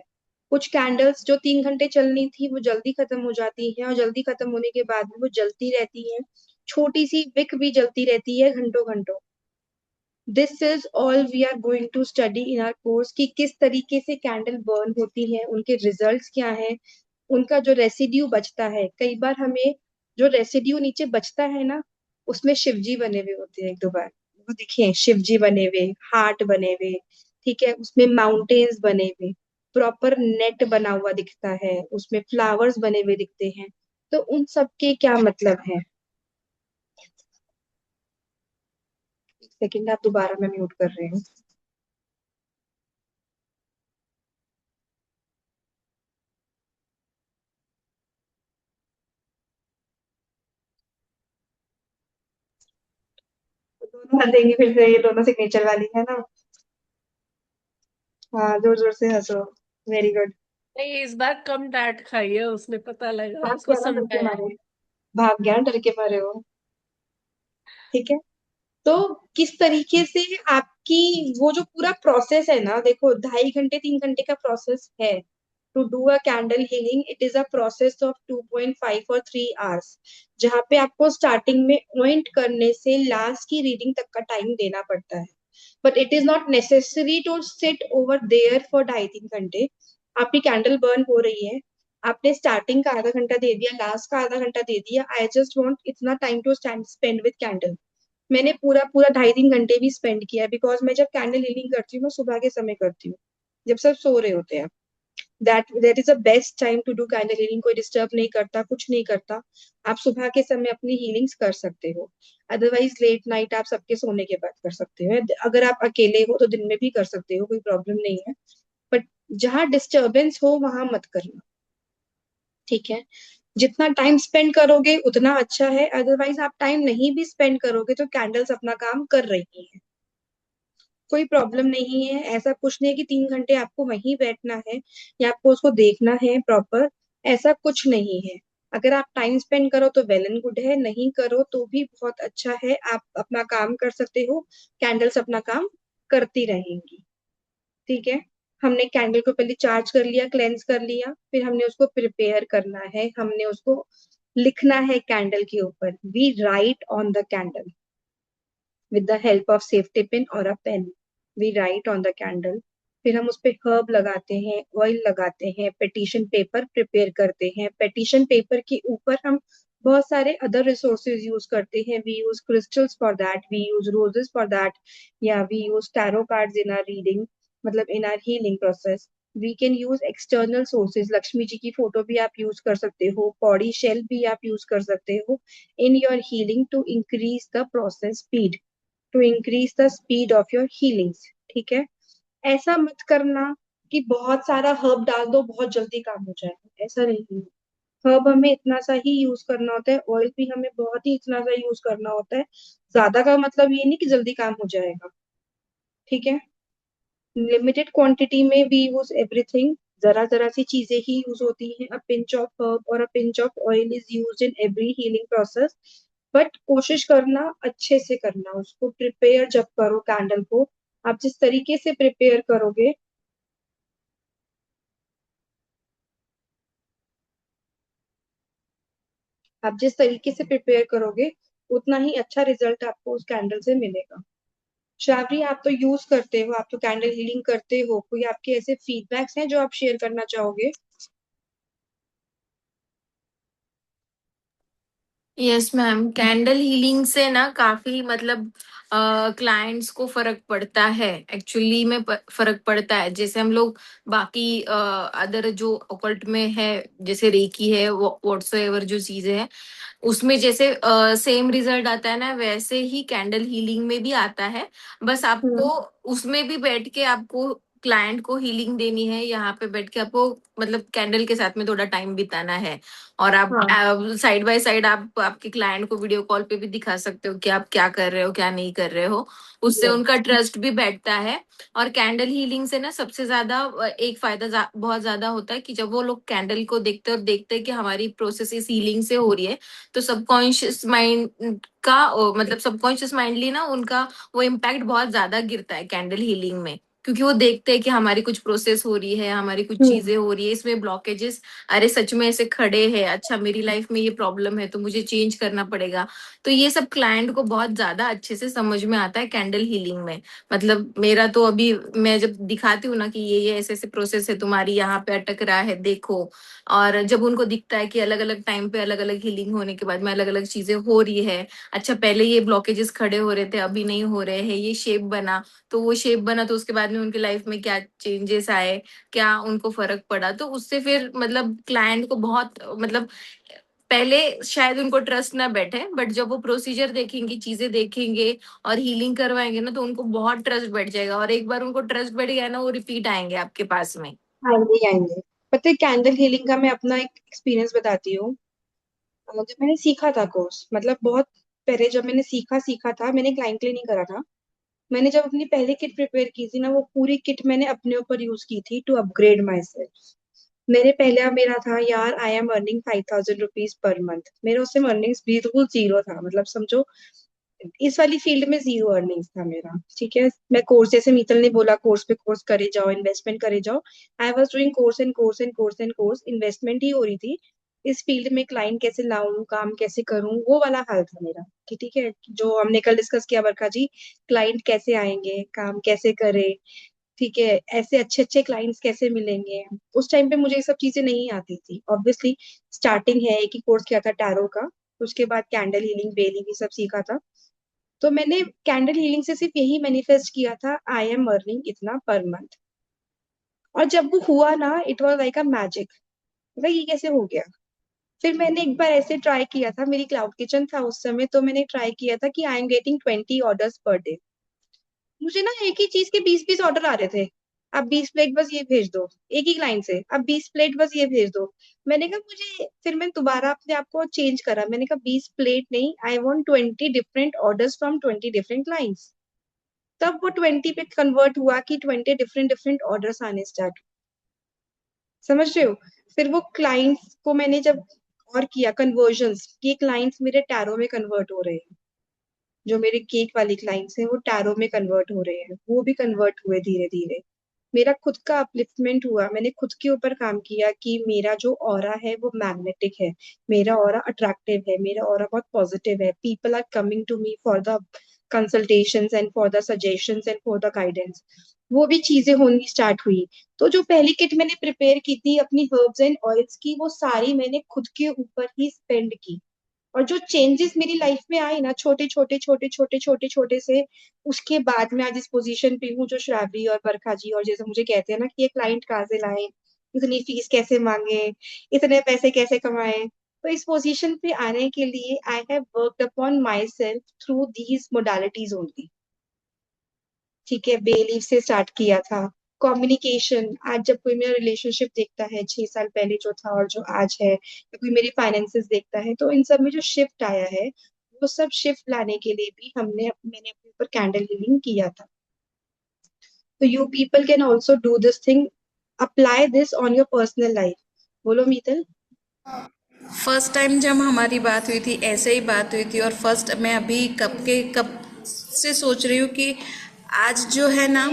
कुछ कैंडल्स जो 3 घंटे चलनी थी वो जल्दी खत्म हो जाती हैं, और जल्दी खत्म होने के बाद भी वो जलती रहती हैं। छोटी सी विक भी जलती रहती है घंटों घंटों। This is all we are going to study in our course, कि किस तरीके से कैंडल बर्न होती है, उनके रिजल्ट्स क्या है, उनका जो रेसिड्यू बचता है। कई बार हमें जो रेसिड्यू नीचे बचता है ना, उसमें शिवजी बने हुए होते हैं। एक दो बार वो देखिए शिवजी बने हुए, हार्ट बने हुए, ठीक है, उसमें माउंटेन्स बने हुए, प्रॉपर नेट बना हुआ दिखता है, उसमें फ्लावर्स बने हुए दिखते हैं। तो उन सब के क्या मतलब है? एक सेकेंड, आप दोबारा मैं म्यूट कर रही हूँ। तो दोनों हंसेंगी फिर से, ये दोनों सिग्नेचर वाली है ना। हाँ, जोर जोर से हंसो। Very good. नहीं, इस बार कम डांट खाई है उसने, पता लगा, भाग उसको गया ना डर के समझाया। मारे, भाग गया डर के मारे वो। ठीक है, तो किस तरीके से आपकी वो जो पूरा प्रोसेस है ना, देखो 2.5 घंटे 3 घंटे का प्रोसेस है to do a candle healing. It is a process of 2.5 और 3 आवर्स, जहाँ पे आपको स्टार्टिंग में ऑइंट करने से लास्ट की रीडिंग तक का टाइम देना पड़ता है। But it is not necessary to sit over there for 2.5-3 घंटे। आपकी कैंडल बर्न हो रही है, आपने स्टार्टिंग का आधा घंटा दे दिया, लास्ट का आधा घंटा दे दिया। आई जस्ट वॉन्ट इतना time to spend with candle. मैंने पूरा पूरा 2.5-3 घंटे भी स्पेंड किया है, बिकॉज मैं जब कैंडल हीलिंग करती हूँ मैं सुबह के समय करती हूँ, जब सब सो रहे होते हैं। That is the best time to do candle healing. कोई डिस्टर्ब नहीं करता, कुछ नहीं करता। आप सुबह के समय अपनी हीलिंग्स कर सकते हो। अदरवाइज लेट नाइट आप सबके सोने के बाद कर सकते हो। अगर आप अकेले हो तो दिन में भी कर सकते हो, कोई प्रॉब्लम नहीं है। बट जहाँ डिस्टर्बेंस हो वहां मत करना। ठीक है, जितना टाइम स्पेंड करोगे उतना अच्छा है, अदरवाइज आप टाइम नहीं भी स्पेंड करोगे तो कैंडल्स अपना काम कर रही हैं, कोई प्रॉब्लम नहीं है। ऐसा कुछ नहीं है कि 3 घंटे आपको वहीं बैठना है या आपको उसको देखना है प्रॉपर, ऐसा कुछ नहीं है। अगर आप टाइम स्पेंड करो तो वेल एंड गुड है, नहीं करो तो भी बहुत अच्छा है, आप अपना काम कर सकते हो। कैंडल्स अपना काम करती रहेंगी। ठीक है, हमने कैंडल को पहले चार्ज कर लिया, क्लेंस कर लिया, फिर हमने उसको प्रिपेयर करना है, हमने उसको लिखना है कैंडल के ऊपर। We write on the candle with the help of safety pin और a pen. We write on the candle, फिर हम उस पे हर्ब लगाते हैं, ऑयल लगाते हैं, पेटिशन पेपर प्रिपेयर करते हैं। पेटिशन पेपर के ऊपर हम बहुत सारे अदर रिसोर्सेज यूज करते हैं। We use crystals for that, we use roses for that, या we use tarot cards in our reading, मतलब in our healing process. We can use external sources, Lakshmi ji की फोटो भी आप यूज कर सकते हो, पौड़ी शेल भी आप यूज कर सकते हो in your healing to increase the process speed, to increase the speed of your healings. ठीक है, ऐसा मत करना कि बहुत सारा हर्ब डाल दो बहुत जल्दी काम हो जाएगा, ऐसा नहीं है। हर्ब हमें इतना सा ही यूज करना होता है, ऑयल भी हमें बहुत ही इतना सा यूज करना होता है। ज्यादा का मतलब ये नहीं कि जल्दी काम हो जाएगा, ठीक है। लिमिटेड क्वांटिटी में वी यूज एवरीथिंग, जरा जरा सी चीजें ही यूज होती हैं। अ पिंच ऑफ हर्ब और a pinch of oil is used in every healing process. But कोशिश करना अच्छे से करना, उसको प्रिपेयर जब करो कैंडल को, आप जिस तरीके से प्रिपेयर करोगे, आप जिस तरीके से प्रिपेयर करोगे उतना ही अच्छा रिजल्ट आपको उस कैंडल से मिलेगा। शावरी, आप तो यूज करते हो, आप तो कैंडल हीलिंग करते हो, कोई आपके ऐसे फीडबैक्स हैं जो आप शेयर करना चाहोगे? यस मैम, कैंडल हीलिंग से ना काफी मतलब क्लाइंट्स को फर्क पड़ता है, एक्चुअली में फर्क पड़ता है। जैसे हम लोग बाकी अदर जो ओकल्ट में है, जैसे रेकी है, व्हाट्सएवर जो चीजें हैं, उसमें जैसे सेम रिजल्ट आता है ना, वैसे ही कैंडल हीलिंग में भी आता है। बस आपको हम्म। उसमें भी बैठ के आपको क्लाइंट को हीलिंग देनी है, यहाँ पे बैठ के आपको मतलब कैंडल के साथ में थोड़ा टाइम बिताना है। और आप हाँ। साइड बाय साइड आप आपके क्लाइंट को वीडियो कॉल पे भी दिखा सकते हो कि आप क्या कर रहे हो क्या नहीं कर रहे हो। उससे उनका ट्रस्ट भी बैठता है। और कैंडल हीलिंग से ना सबसे ज्यादा एक फायदा बहुत ज्यादा होता है कि जब वो लोग कैंडल को देखते हैं और देखते हैं कि हमारी प्रोसेस इस हीलिंग से हो रही है, तो सबकॉन्शियस माइंड का मतलब सबकॉन्शियस माइंडली ना उनका वो इम्पैक्ट बहुत ज्यादा गिरता है कैंडल हीलिंग में। क्योंकि वो देखते हैं कि हमारी कुछ प्रोसेस हो रही है, हमारी कुछ हम्म। चीजें हो रही है, इसमें ब्लॉकेजेस अरे सच में ऐसे खड़े हैं, अच्छा मेरी लाइफ में ये प्रॉब्लम है तो मुझे चेंज करना पड़ेगा। तो ये सब क्लाइंट को बहुत ज्यादा अच्छे से समझ में आता है कैंडल हीलिंग में। मतलब मेरा तो अभी मैं जब दिखाती हूँ ना कि ये ऐसे ऐसे प्रोसेस है, तुम्हारी यहाँ पे अटक रहा है देखो। और जब उनको दिखता है कि अलग अलग टाइम पे अलग अलग हीलिंग होने के बाद में अलग अलग चीजें हो रही है, अच्छा पहले ये ब्लॉकेजेस खड़े हो रहे थे अभी नहीं हो रहे हैं, ये शेप बना, तो वो शेप बना तो उसके बाद में उनकी लाइफ में क्या चेंजेस आए, क्या उनको फर्क पड़ा, तो उससे फिर मतलब क्लाइंट को बहुत मतलब पहले शायद उनको ट्रस्ट ना बैठे, बट जब वो प्रोसीजर देखेंगे, चीजें देखेंगे और हीलिंग करवाएंगे ना, तो उनको बहुत ट्रस्ट बैठ जाएगा। और एक बार उनको ट्रस्ट बैठ गया ना, वो रिपीट आएंगे आपके पास में। आएंगे ही आएंगे। पता है, कैंडल हीलिंग का मैं अपना एक एक्सपीरियंस बताती हूँ। जब मैंने सीखा था कोर्स, मतलब बहुत पहले जब मैंने सीखा सीखा था, मैंने क्लाइंट के लिए नहीं करा था। मैंने जब अपनी पहली किट प्रिपेयर की थी ना, वो पूरी किट मैंने अपने ऊपर यूज की थी टू अपग्रेड माई सेल्फ। मेरे पहला मेरा था यार, आई am earning 5,000 rupees per month, मेरा उससे अर्निंग्स बिल्कुल जीरो था, मतलब समझो इस वाली फील्ड में जीरो अर्निंग्स था मेरा, ठीक है। मैं कोर्स, जैसे मीतल ने बोला, कोर्स पे कोर्स करे जाओ, इन्वेस्टमेंट करे जाओ। I was doing course and course and course and course, investment ही हो रही थी। इस फील्ड में क्लाइंट कैसे लाऊं, काम कैसे करूं, वो वाला हाल था मेरा, कि ठीक है, जो हमने कल डिस्कस किया बरखा जी, क्लाइंट कैसे आएंगे, काम कैसे करे, ठीक है, ऐसे अच्छे अच्छे क्लाइंट्स कैसे मिलेंगे। उस टाइम पे मुझे ये सब चीजें नहीं आती थी ऑब्वियसली। स्टार्टिंग है, एक ही कोर्स किया था टैरो का, उसके बाद कैंडल हीलिंग, बेली भी सब सीखा था। तो मैंने कैंडल हीलिंग से सिर्फ यही मैनिफेस्ट किया था, आई एम अर्निंग इतना पर मंथ। और जब वो हुआ ना, it was like a magic, मतलब ये कैसे हो गया। फिर मैंने एक बार ऐसे ट्राई किया था, मेरी क्लाउड किचन था उस समय, तो मैंने ट्राई किया था कि I am getting 20 orders per day. मुझे ना एक ही चीज के 20-20 ऑर्डर आ रहे थे। अब 20 प्लेट बस ये भेज दो, एक ही क्लाइंट से, अब 20 प्लेट बस ये भेज दो। मैंने कहा मुझे, फिर मैंने दोबारा अपने आप को चेंज करा, मैंने कहा 20 प्लेट नहीं, I want 20 different orders from 20 different clients. तब वो 20 पे कन्वर्ट हुआ कि 20 डिफरेंट डिफरेंट ऑर्डर्स आने स्टार्ट, समझ रहे हो। फिर वो क्लाइंट्स को मैंने जब और किया कन्वर्जन्स, ये क्लाइंट्स मेरे टैरो में कन्वर्ट हो रहे हैं, जो मेरे केक वाली क्लाइंट्स हैं वो टैरो में कन्वर्ट हो रहे हैं, वो भी कन्वर्ट हुए धीरे धीरे। मेरा खुद का अपलिफ्टमेंट हुआ, मैंने खुद के ऊपर काम किया कि मेरा जो ऑरा है वो मैग्नेटिक है, मेरा ऑरा अट्रैक्टिव है, मेरा ऑरा बहुत पॉजिटिव है, people are coming to me for the consultations and for the suggestions and for the guidance. वो भी चीजें होनी स्टार्ट हुई। तो जो पहली किट मैंने प्रिपेयर की थी अपनी हर्ब्स एंड ऑयल्स की, वो सारी मैंने खुद के ऊपर ही स्पेंड की। और जो चेंजेस मेरी लाइफ में आए ना, छोटे छोटे छोटे छोटे छोटे छोटे से, उसके बाद मैं आज इस पोजीशन पे हूँ, जो श्रावणी और बरखा जी और जैसे मुझे कहते हैं ना कि ये क्लाइंट कहाँ से लाए, इतनी फीस कैसे मांगे, इतने पैसे कैसे कमाए। तो इस पोजीशन पे आने के लिए I have worked upon my self through these modalities only, ठीक है। बे लीफ से स्टार्ट किया था, कम्युनिकेशन, आज जब कोई मेरा रिलेशनशिप देखता है 6 साल पहले जो था और जो आज है, या कोई मेरे फाइनेंसेस देखता है, तो इन सब में जो शिफ्ट आया है, वो सब शिफ्ट लाने के लिए भी मैंने अपने ऊपर कैंडल हीलिंग किया था. तो you people can also do this thing, apply this on your personal life. बोलो मीतल. फर्स्ट टाइम जब हमारी बात हुई थी ऐसे ही बात हुई थी, और फर्स्ट मैं अभी कब से सोच रही हूँ कि आज जो है ना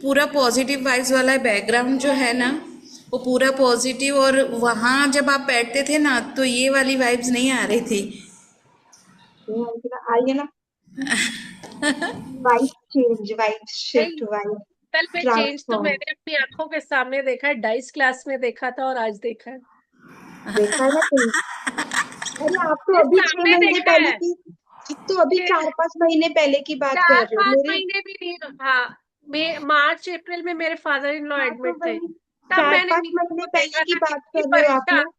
पूरा पॉजिटिव वाइब्स वाला बैकग्राउंड जो है ना वो पूरा पॉजिटिव, और वहाँ जब आप बैठते थे ना तो ये वाली वाइब्स नहीं आ रही थी. आइए ना. वाइब चेंज, वाइब शिफ्ट, नहीं, वाइब कल में चेंज तो ट्रांसफॉर्म. मैंने अपनी आंखों के सामने देखा है, डाइस क्लास में देखा था और आज देखा है। देखा है ना तुम. अरे आप तो ये अभी छह सामने महीने देखा पहले है। की, आप तो अभी ये 4-5 महीने पहले की बात कर चार रहे हो पांच मेरे. महीने भी नहीं। हाँ, मार्च अप्रैल में मेरे फादर इन लॉ हाँ तो एडमिट थे, वही तब चार मैंने पांच नीतू महीने को पहले देखा की था बात कितनी कर रहे हो आप परेशान। लोग,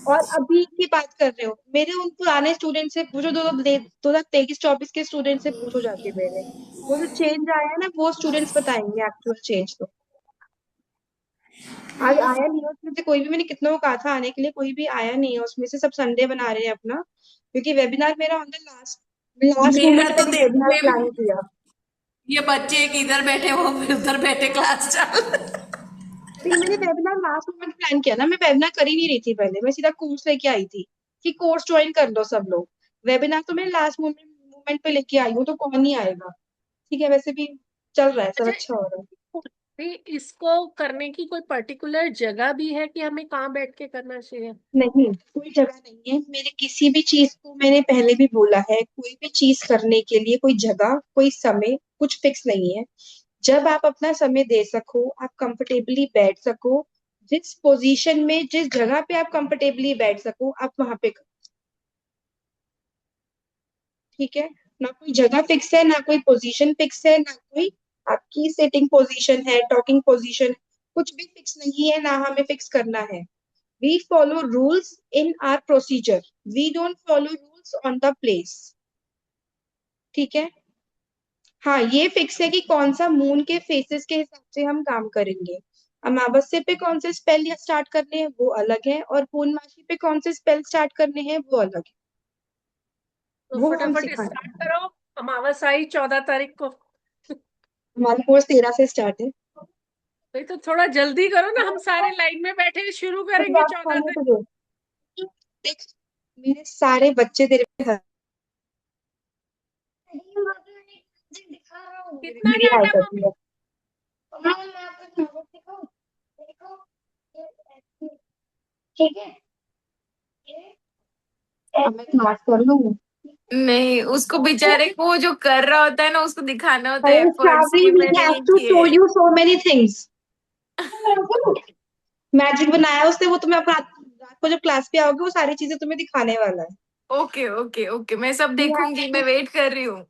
और अभी की बात कर रहे हो. मेरे उन पुराने स्टूडेंट से पूछो, 2023-24 के स्टूडेंट से पूछो जाके मेरे. वो जो चेंज आया है ना, वो स्टूडेंट्स बताएंगे एक्चुअल चेंज. तो आज आया नहीं है उसमें से कोई भी. मैंने कितनों को कहा था आने के लिए, कोई भी आया नहीं है उसमें से. सब संडे बना रहे हैं अपना, क्योंकि वेबिनार मेरा ऑन द लास्ट लास्ट मेरा मोमेंट तो मैंने देखो वेबिनार प्लान किया. ये बच्चे एक इधर बैठे वो फिर उधर बैठे क्लास चालू. नहीं, मैंने वेबिनार लास्ट मोमेंट प्लान किया ना. मैं वेबिनार कर ही नहीं रही थी पहले, मैं सीधा कोर्स लेके आई थी कि कोर्स ज्वाइन कर लो सब लोग. वेबिनार तो मैं लास्ट मोमेंट मोमेंट पे लेके आई हूँ, तो कौन नहीं आएगा. ठीक है, वैसे भी चल रहा है, सब अच्छा, अच्छा हो रहा है. नहीं, इसको करने की कोई पर्टिकुलर जगह भी है कि हमें कहाँ बैठ के करना चाहिए? नहीं, कोई जगह नहीं है. मेरे किसी भी चीज को, मैंने पहले भी बोला है, कोई भी चीज करने के लिए कोई जगह, कोई समय कुछ फिक्स नहीं है. जब आप अपना समय दे सको, आप कंफर्टेबली बैठ सको, जिस पोजीशन में, जिस जगह पे आप कंफर्टेबली बैठ सको, आप वहां पे करो. ठीक है. ना कोई जगह फिक्स है, ना कोई पोजीशन फिक्स है, ना कोई आपकी सिटिंग पोजीशन है, टॉकिंग पोजीशन, कुछ भी फिक्स नहीं है, ना हमें फिक्स करना है. We follow rules in our procedure. We don't follow rules on the place. ठीक है. हाँ, ये फिक्स है कि कौन सा मून के फेसेस के हिसाब से हम काम करेंगे. अमावस्या पे कौन से स्पेल या स्टार्ट करने हैं वो अलग है, और पूर्णमासी पे कौन से स्पेल स्टार्ट करने हैं वो अलग है. तो वो हम फटाफट स्टार्ट सिखाएंगे. करो। अमावस आई 14 तारीख को। हमारा कोर्स 13 से स्टार्ट है. भाई तो थोड़ा जल्दी करो ना, हम सारे लाइन में बैठे हैं, शुरू तो करेंगे बात 14 तारीख। खाने को दो. देख, मेरे सारे बच्चे तेरे पे दिखा रहा हूँ। कितना मेरी हाय डाटा करती मम्मी? है. मैं आपको नंबर दिखाऊं? देखो, ये ऐसे, ठीक है, ये अब मैं क्लास कर लूँ. नहीं, उसको बेचारे को वो जो कर रहा होता है ना, उसको दिखाना होता है अरे एफर्ट्स Shravani, कि he मैंने has ये to show किए. you so many things. ऐसे। मैजिक बनाया उसने, वो तुम्हें अपना रात को जब क्लास पे आओगे वो सारी चीजें तुम्हें दिखाने वाला है. ओके ओके ओके, मैं सब He has देखूंगी, मैं to, वेट कर रही हूँ.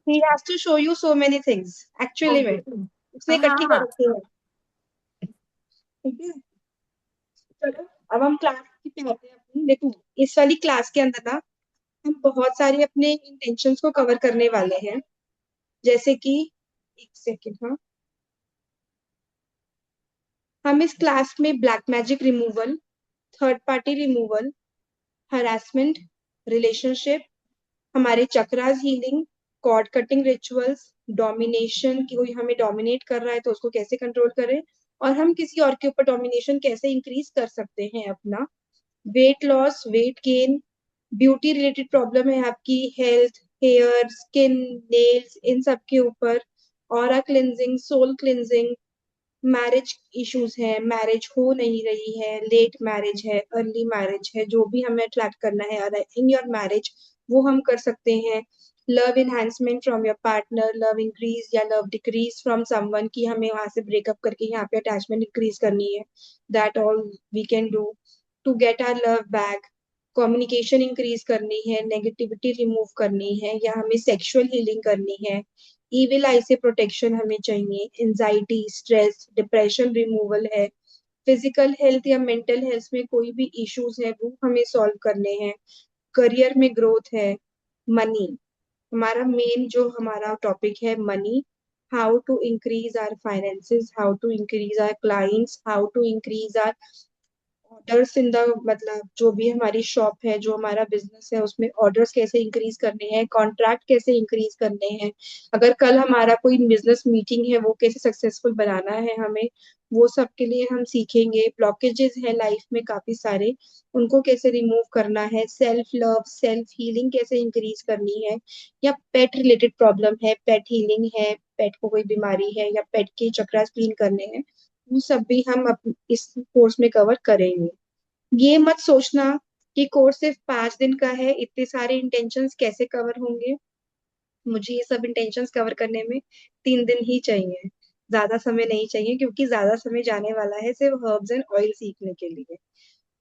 he has to show you so many things. Actually okay. में उसने हाँ इकट्ठी कर हाँ. रखी है. ठीक है. चलो, अब हम क्लास की पे आते हैं अपनी. देखो, इस वाली क्लास के अंदर ना हम बहुत सारे अपने इंटेंशंस को कवर करने वाले हैं. जैसे कि, एक सेकेंड. हाँ, हम इस क्लास में black magic removal, third party removal, harassment, relationship, हमारे chakras healing, cord cutting rituals, domination, कि कोई हमें डोमिनेट कर रहा है तो उसको कैसे कंट्रोल करें, और हम किसी और के ऊपर डोमिनेशन कैसे इंक्रीज कर सकते हैं अपना, weight loss, weight gain, beauty related problem है आपकी, हेल्थ, हेयर, स्किन, नेल्स, इन सब के ऊपर, aura cleansing, soul cleansing, marriage issues है, मैरिज हो नहीं रही है, लेट मैरिज है, अर्ली मैरिज है, जो भी हमें अट्रैक्ट करना है इन योर मैरिज, वो हम कर सकते हैं. Love enhancement from your partner, love increase या लव डिक्रीज फ्रॉम समवन, की हमें वहां से ब्रेकअप करके यहाँ पे अटैचमेंट इंक्रीज करनी है. That all we can do to get our love back. Communication increase करनी है, नेगेटिविटी रिमूव करनी है, या हमें सेक्सुअल हीलिंग करनी है. ईविल आई से प्रोटेक्शन हमें चाहिए. एंजाइटी, स्ट्रेस, डिप्रेशन रिमूवल है. फिजिकल हेल्थ या मेंटल हेल्थ में कोई भी इश्यूज है वो हमें सॉल्व करने हैं. करियर में ग्रोथ है. मनी, हमारा मेन जो हमारा टॉपिक है money. how to increase our finances, how to increase our clients, how to increase our orders in the, मतलब जो भी हमारी शॉप है, जो हमारा बिजनेस है, उसमें ऑर्डर्स कैसे इंक्रीज करने हैं, कॉन्ट्रैक्ट कैसे इंक्रीज करने हैं, अगर कल हमारा कोई बिजनेस मीटिंग है वो कैसे सक्सेसफुल बनाना है हमें, वो सब के लिए हम सीखेंगे। ब्लॉकेजेस है लाइफ में काफी सारे, उनको कैसे रिमूव करना है, सेल्फ लव सेल्फ हीलिंग कैसे इंक्रीज करनी है, या पेट रिलेटेड प्रॉब्लम है, पेट हीलिंग है, पेट को कोई बीमारी है, या पेट के चक्रास क्लीन करने हैं, वो सब भी हम इस कोर्स में कवर करेंगे। ये मत सोचना कि कोर्स सिर्फ 5 दिन का है, इतने सारे इंटेंशंस कैसे कवर होंगे। मुझे ये सब इंटेंशंस कवर करने में 3 दिन ही चाहिए, ज्यादा समय नहीं चाहिए, क्योंकि ज्यादा समय जाने वाला है सिर्फ हर्ब्स एंड ऑयल सीखने के लिए।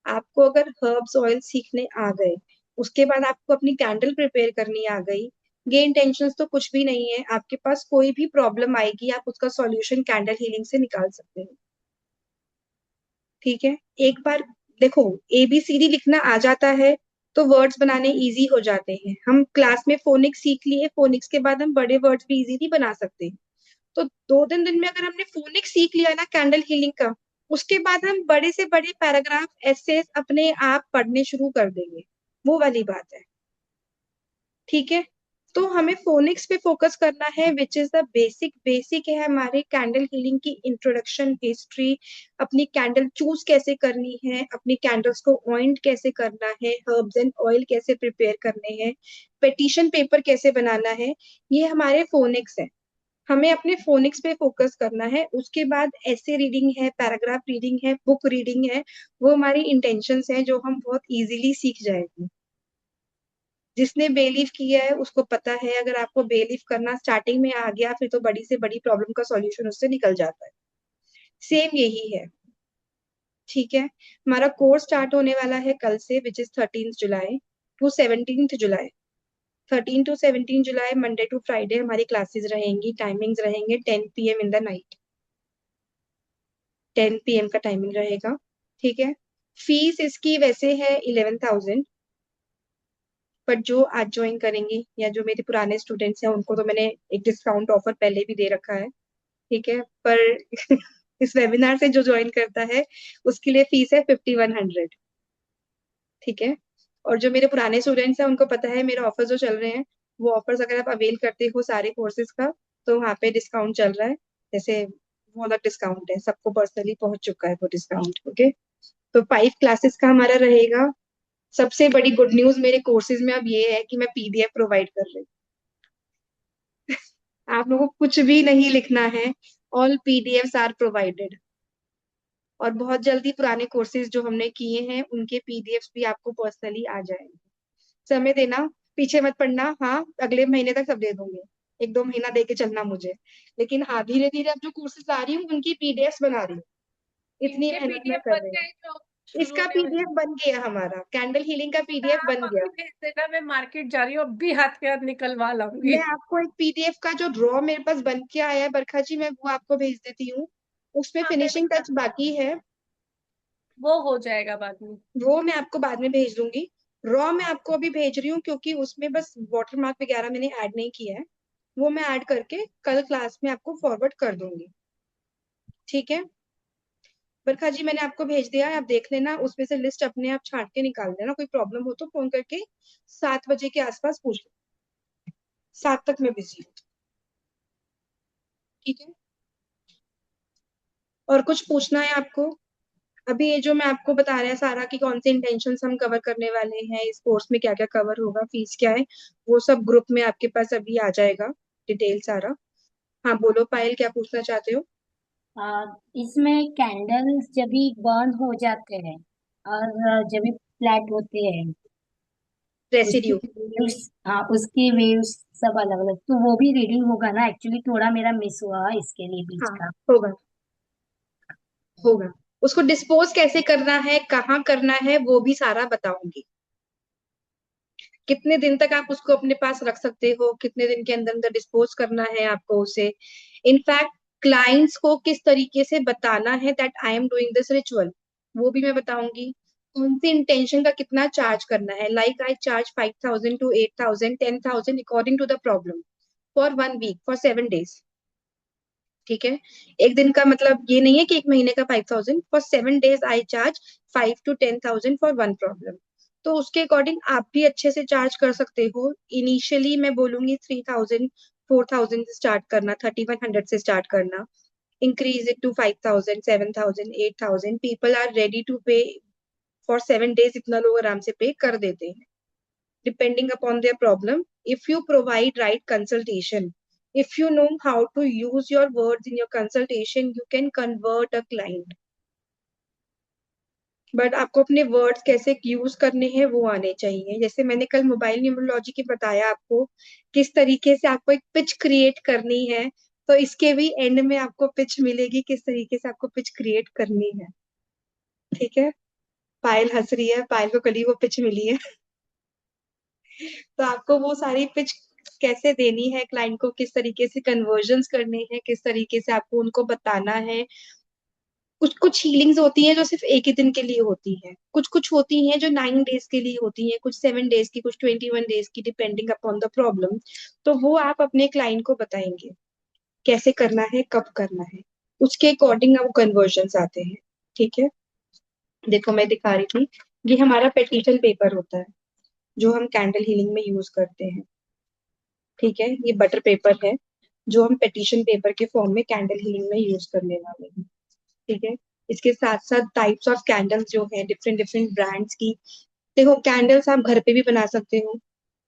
आपको अगर हर्ब्स ऑयल सीखने आ गए, उसके बाद आपको अपनी कैंडल प्रिपेयर करनी आ गई, ये इंटेंशंस तो कुछ भी नहीं है। आपके पास कोई भी प्रॉब्लम आएगी, आप उसका सॉल्यूशन कैंडल हीलिंग से निकाल सकते हैं। ठीक है, एक बार देखो, ABCD लिखना आ जाता है तो वर्ड्स बनाने इजी हो जाते हैं। हम क्लास में फोनिक्स सीख लिए, फोनिक्स के बाद हम बड़े वर्ड्स भी इजीली बना सकते हैं। तो 2 दिन में अगर हमने फोनिक्स सीख लिया ना कैंडल हीलिंग का, उसके बाद हम बड़े से बड़े पैराग्राफ एसेस अपने आप पढ़ने शुरू कर देंगे, वो वाली बात है। ठीक है, तो हमें फोनिक्स पे फोकस करना है, which is the basic, basic है हमारे कैंडल हीलिंग की इंट्रोडक्शन, हिस्ट्री, अपनी कैंडल चूज कैसे करनी है, अपनी कैंडल्स को ऑइंट कैसे करना है, हर्ब्स एंड ऑयल कैसे प्रिपेयर करने हैं, पेटिशन पेपर कैसे बनाना है, ये हमारे फोनिक्स है। हमें अपने फोनिक्स पे फोकस करना है। उसके बाद ऐसे रीडिंग है, पैराग्राफ रीडिंग है, बुक रीडिंग है, वो हमारी इंटेंशंस है जो हम बहुत इजीली सीख जाएंगे। जिसने बेलीव किया है उसको पता है, अगर आपको बेलीव करना स्टार्टिंग में आ गया, फिर तो बड़ी से बड़ी प्रॉब्लम का सॉल्यूशन उससे निकल जाता है। सेम यही है। ठीक है, हमारा कोर्स स्टार्ट होने वाला है कल से, which is 13 July to 17 July. 13 to 17 July Monday to Friday हमारी क्लासेस रहेंगी। टाइमिंग्स रहेंगे 10 PM in the night, 10 PM का टाइमिंग रहेगा। ठीक है, फीस इसकी वैसे है 11,000, बट जो आज ज्वाइन करेंगे या जो मेरे पुराने स्टूडेंट्स हैं उनको तो मैंने एक डिस्काउंट ऑफर पहले भी दे रखा है। ठीक है, पर इस वेबिनार से जो ज्वाइन करता है उसके लिए फीस है 5100। ठीक है, और जो मेरे पुराने स्टूडेंट्स हैं उनको पता है मेरे ऑफर जो चल रहे हैं, वो ऑफर्स अगर आप अवेल करते हो सारे कोर्सेज का, तो वहाँ पे डिस्काउंट चल रहा है। जैसे वो अलग डिस्काउंट है, सबको पर्सनली पहुंच चुका है वो डिस्काउंट। ओके, तो 5 क्लासेस का हमारा रहेगा। सबसे बड़ी गुड न्यूज मेरे कोर्सेज में अब ये है कि मैं PDF प्रोवाइड कर रही हूँ। आप लोगों को कुछ भी नहीं लिखना है, ऑल PDFs आर प्रोवाइडेड। और बहुत जल्दी पुराने कोर्सेज जो हमने किए हैं उनके PDFs भी आपको पर्सनली आ जाएंगे। समय देना, पीछे मत पड़ना। हाँ, अगले महीने तक सब दे दूंगी, 1-2 महीना दे के चलना मुझे। लेकिन हाँ, धीरे धीरे अब जो कोर्सेज आ रही हूँ उनकी PDFs बना रही हूँ, इतनी इनके मेहनत मैं पीडीएफ कर बन रही हूँ। गए जो शुरू इसका में PDF बन गया, हमारा कैंडल हीलिंग का PDF आप बन गया। अभी भेज देना, मैं मार्केट जा रही हूँ, अभी हाथ के हाथ निकलवा लाऊंगी। मैं आपको एक PDF का जो ड्रॉ मेरे पास बन के आया है बरखा जी, मैं वो आपको भेज देती हूँ। उसमें हाँ, मैं फिनिशिंग टच बाकी है, वो हो जाएगा बाद में। वो मैं आपको बाद में भेज दूंगी। रॉ मैं आपको अभी भेज रही हूँ क्योंकि उसमें बस वाटरमार्क वगैरह मैंने ऐड नहीं किया है, वो मैं ऐड करके कल क्लास में आपको फॉरवर्ड कर दूंगी। ठीक है, बरखा जी मैंने आपको भेज दिया है, आप देख लेना, उसमें से लिस्ट अपने आप छांट के निकाल देना। कोई प्रॉब्लम हो तो फोन करके 7 बजे के आसपास पूछ लो, 7 तक मैं बिजी हूँ। ठीक है, और कुछ पूछना है आपको? अभी ये जो मैं आपको बता रहा है सारा कि कौन से इंटेंशंस हम कवर करने वाले हैं, इस कोर्स में क्या क्या कवर होगा, फीस क्या है, वो सब ग्रुप में आपके पास अभी आ जाएगा डिटेल सारा। हाँ बोलो पायल, क्या पूछना चाहते हो? इसमें कैंडल्स जब भी बर्न हो जाते हैं और जब भी फ्लैट होते हैं, उसकी रेसिड्यू। वेव्स, हाँ उसकी वेव्स सब अलग अलग, तो वो भी रीडिंग होगा ना? एक्चुअली थोड़ा मेरा मिस हुआ इसके लिए बीच हाँ, का। होगा होगा। उसको डिस्पोज कैसे करना है, कहाँ करना है, वो भी सारा बताऊंगी। कितने दिन तक आप उसको अपने पास रख सकते हो, कितने दिन के अंदर अंदर डिस्पोज करना है आपको उसे। इनफैक्ट क्लाइंट्स को किस तरीके से बताना है that I am doing this ritual, वो भी मैं बताऊंगी। कौन सी इंटेंशन का कितना चार्ज करना है, like I charge 5,000 to 8,000, 10,000 according to the problem, for 1 week, for 7 days। ठीक है। एक दिन का मतलब ये नहीं है कि एक महीने का 5,000, for 7 days I charge 5 to 10,000 for one problem. तो उसके अकॉर्डिंग आप भी अच्छे से चार्ज कर सकते हो। इनिशियली मैं बोलूंगी 3,000 4,000 से स्टार्ट करना, 3,100 से स्टार्ट करना। Increase it to 5,000 7,000 8,000। People are ready to pay for 7 days, इतना लोग आराम से पे कर देते हैं, depending upon their problem. If you provide right consultation, if you know how to use your words in your consultation, you can convert a client. But आपको अपने वर्ड्स कैसे यूज करने हैं वो आने चाहिए। जैसे मैंने कल मोबाइल न्यूमरोलॉजी की बताया आपको, किस तरीके से आपको एक पिच क्रिएट करनी है, तो इसके भी एंड में आपको पिच मिलेगी, किस तरीके से आपको पिच क्रिएट करनी है। ठीक है। पायल हंस रही है, पायल को कल ही वो पिच मिली है। तो आपको वो सारी पिच कैसे देनी है क्लाइंट को, किस तरीके से कन्वर्जन्स करने हैं, किस तरीके से आपको उनको बताना है। कुछ कुछ हीलिंग्स होती हैं जो सिर्फ एक ही दिन के लिए होती हैं, कुछ कुछ होती हैं जो 9 days के लिए होती हैं, कुछ 7 days की, कुछ 21 days की, डिपेंडिंग अपॉन द प्रॉब्लम। तो वो आप अपने क्लाइंट को बताएंगे कैसे करना है, कब करना है, उसके अकॉर्डिंग वो कन्वर्जन्स आते हैं। ठीक है। देखो मैं दिखा रही थी, ये हमारा पेटिशन पेपर होता है जो हम कैंडल हीलिंग में यूज करते हैं। ठीक है। ये बटर पेपर है जो हम पेटिशन पेपर के फॉर्म में कैंडल हीलिंग में यूज करने वाले हैं। ठीक है। इसके साथ साथ टाइप्स ऑफ कैंडल्स जो है डिफरेंट डिफरेंट ब्रांड्स की। देखो कैंडल्स आप घर पे भी बना सकते हो,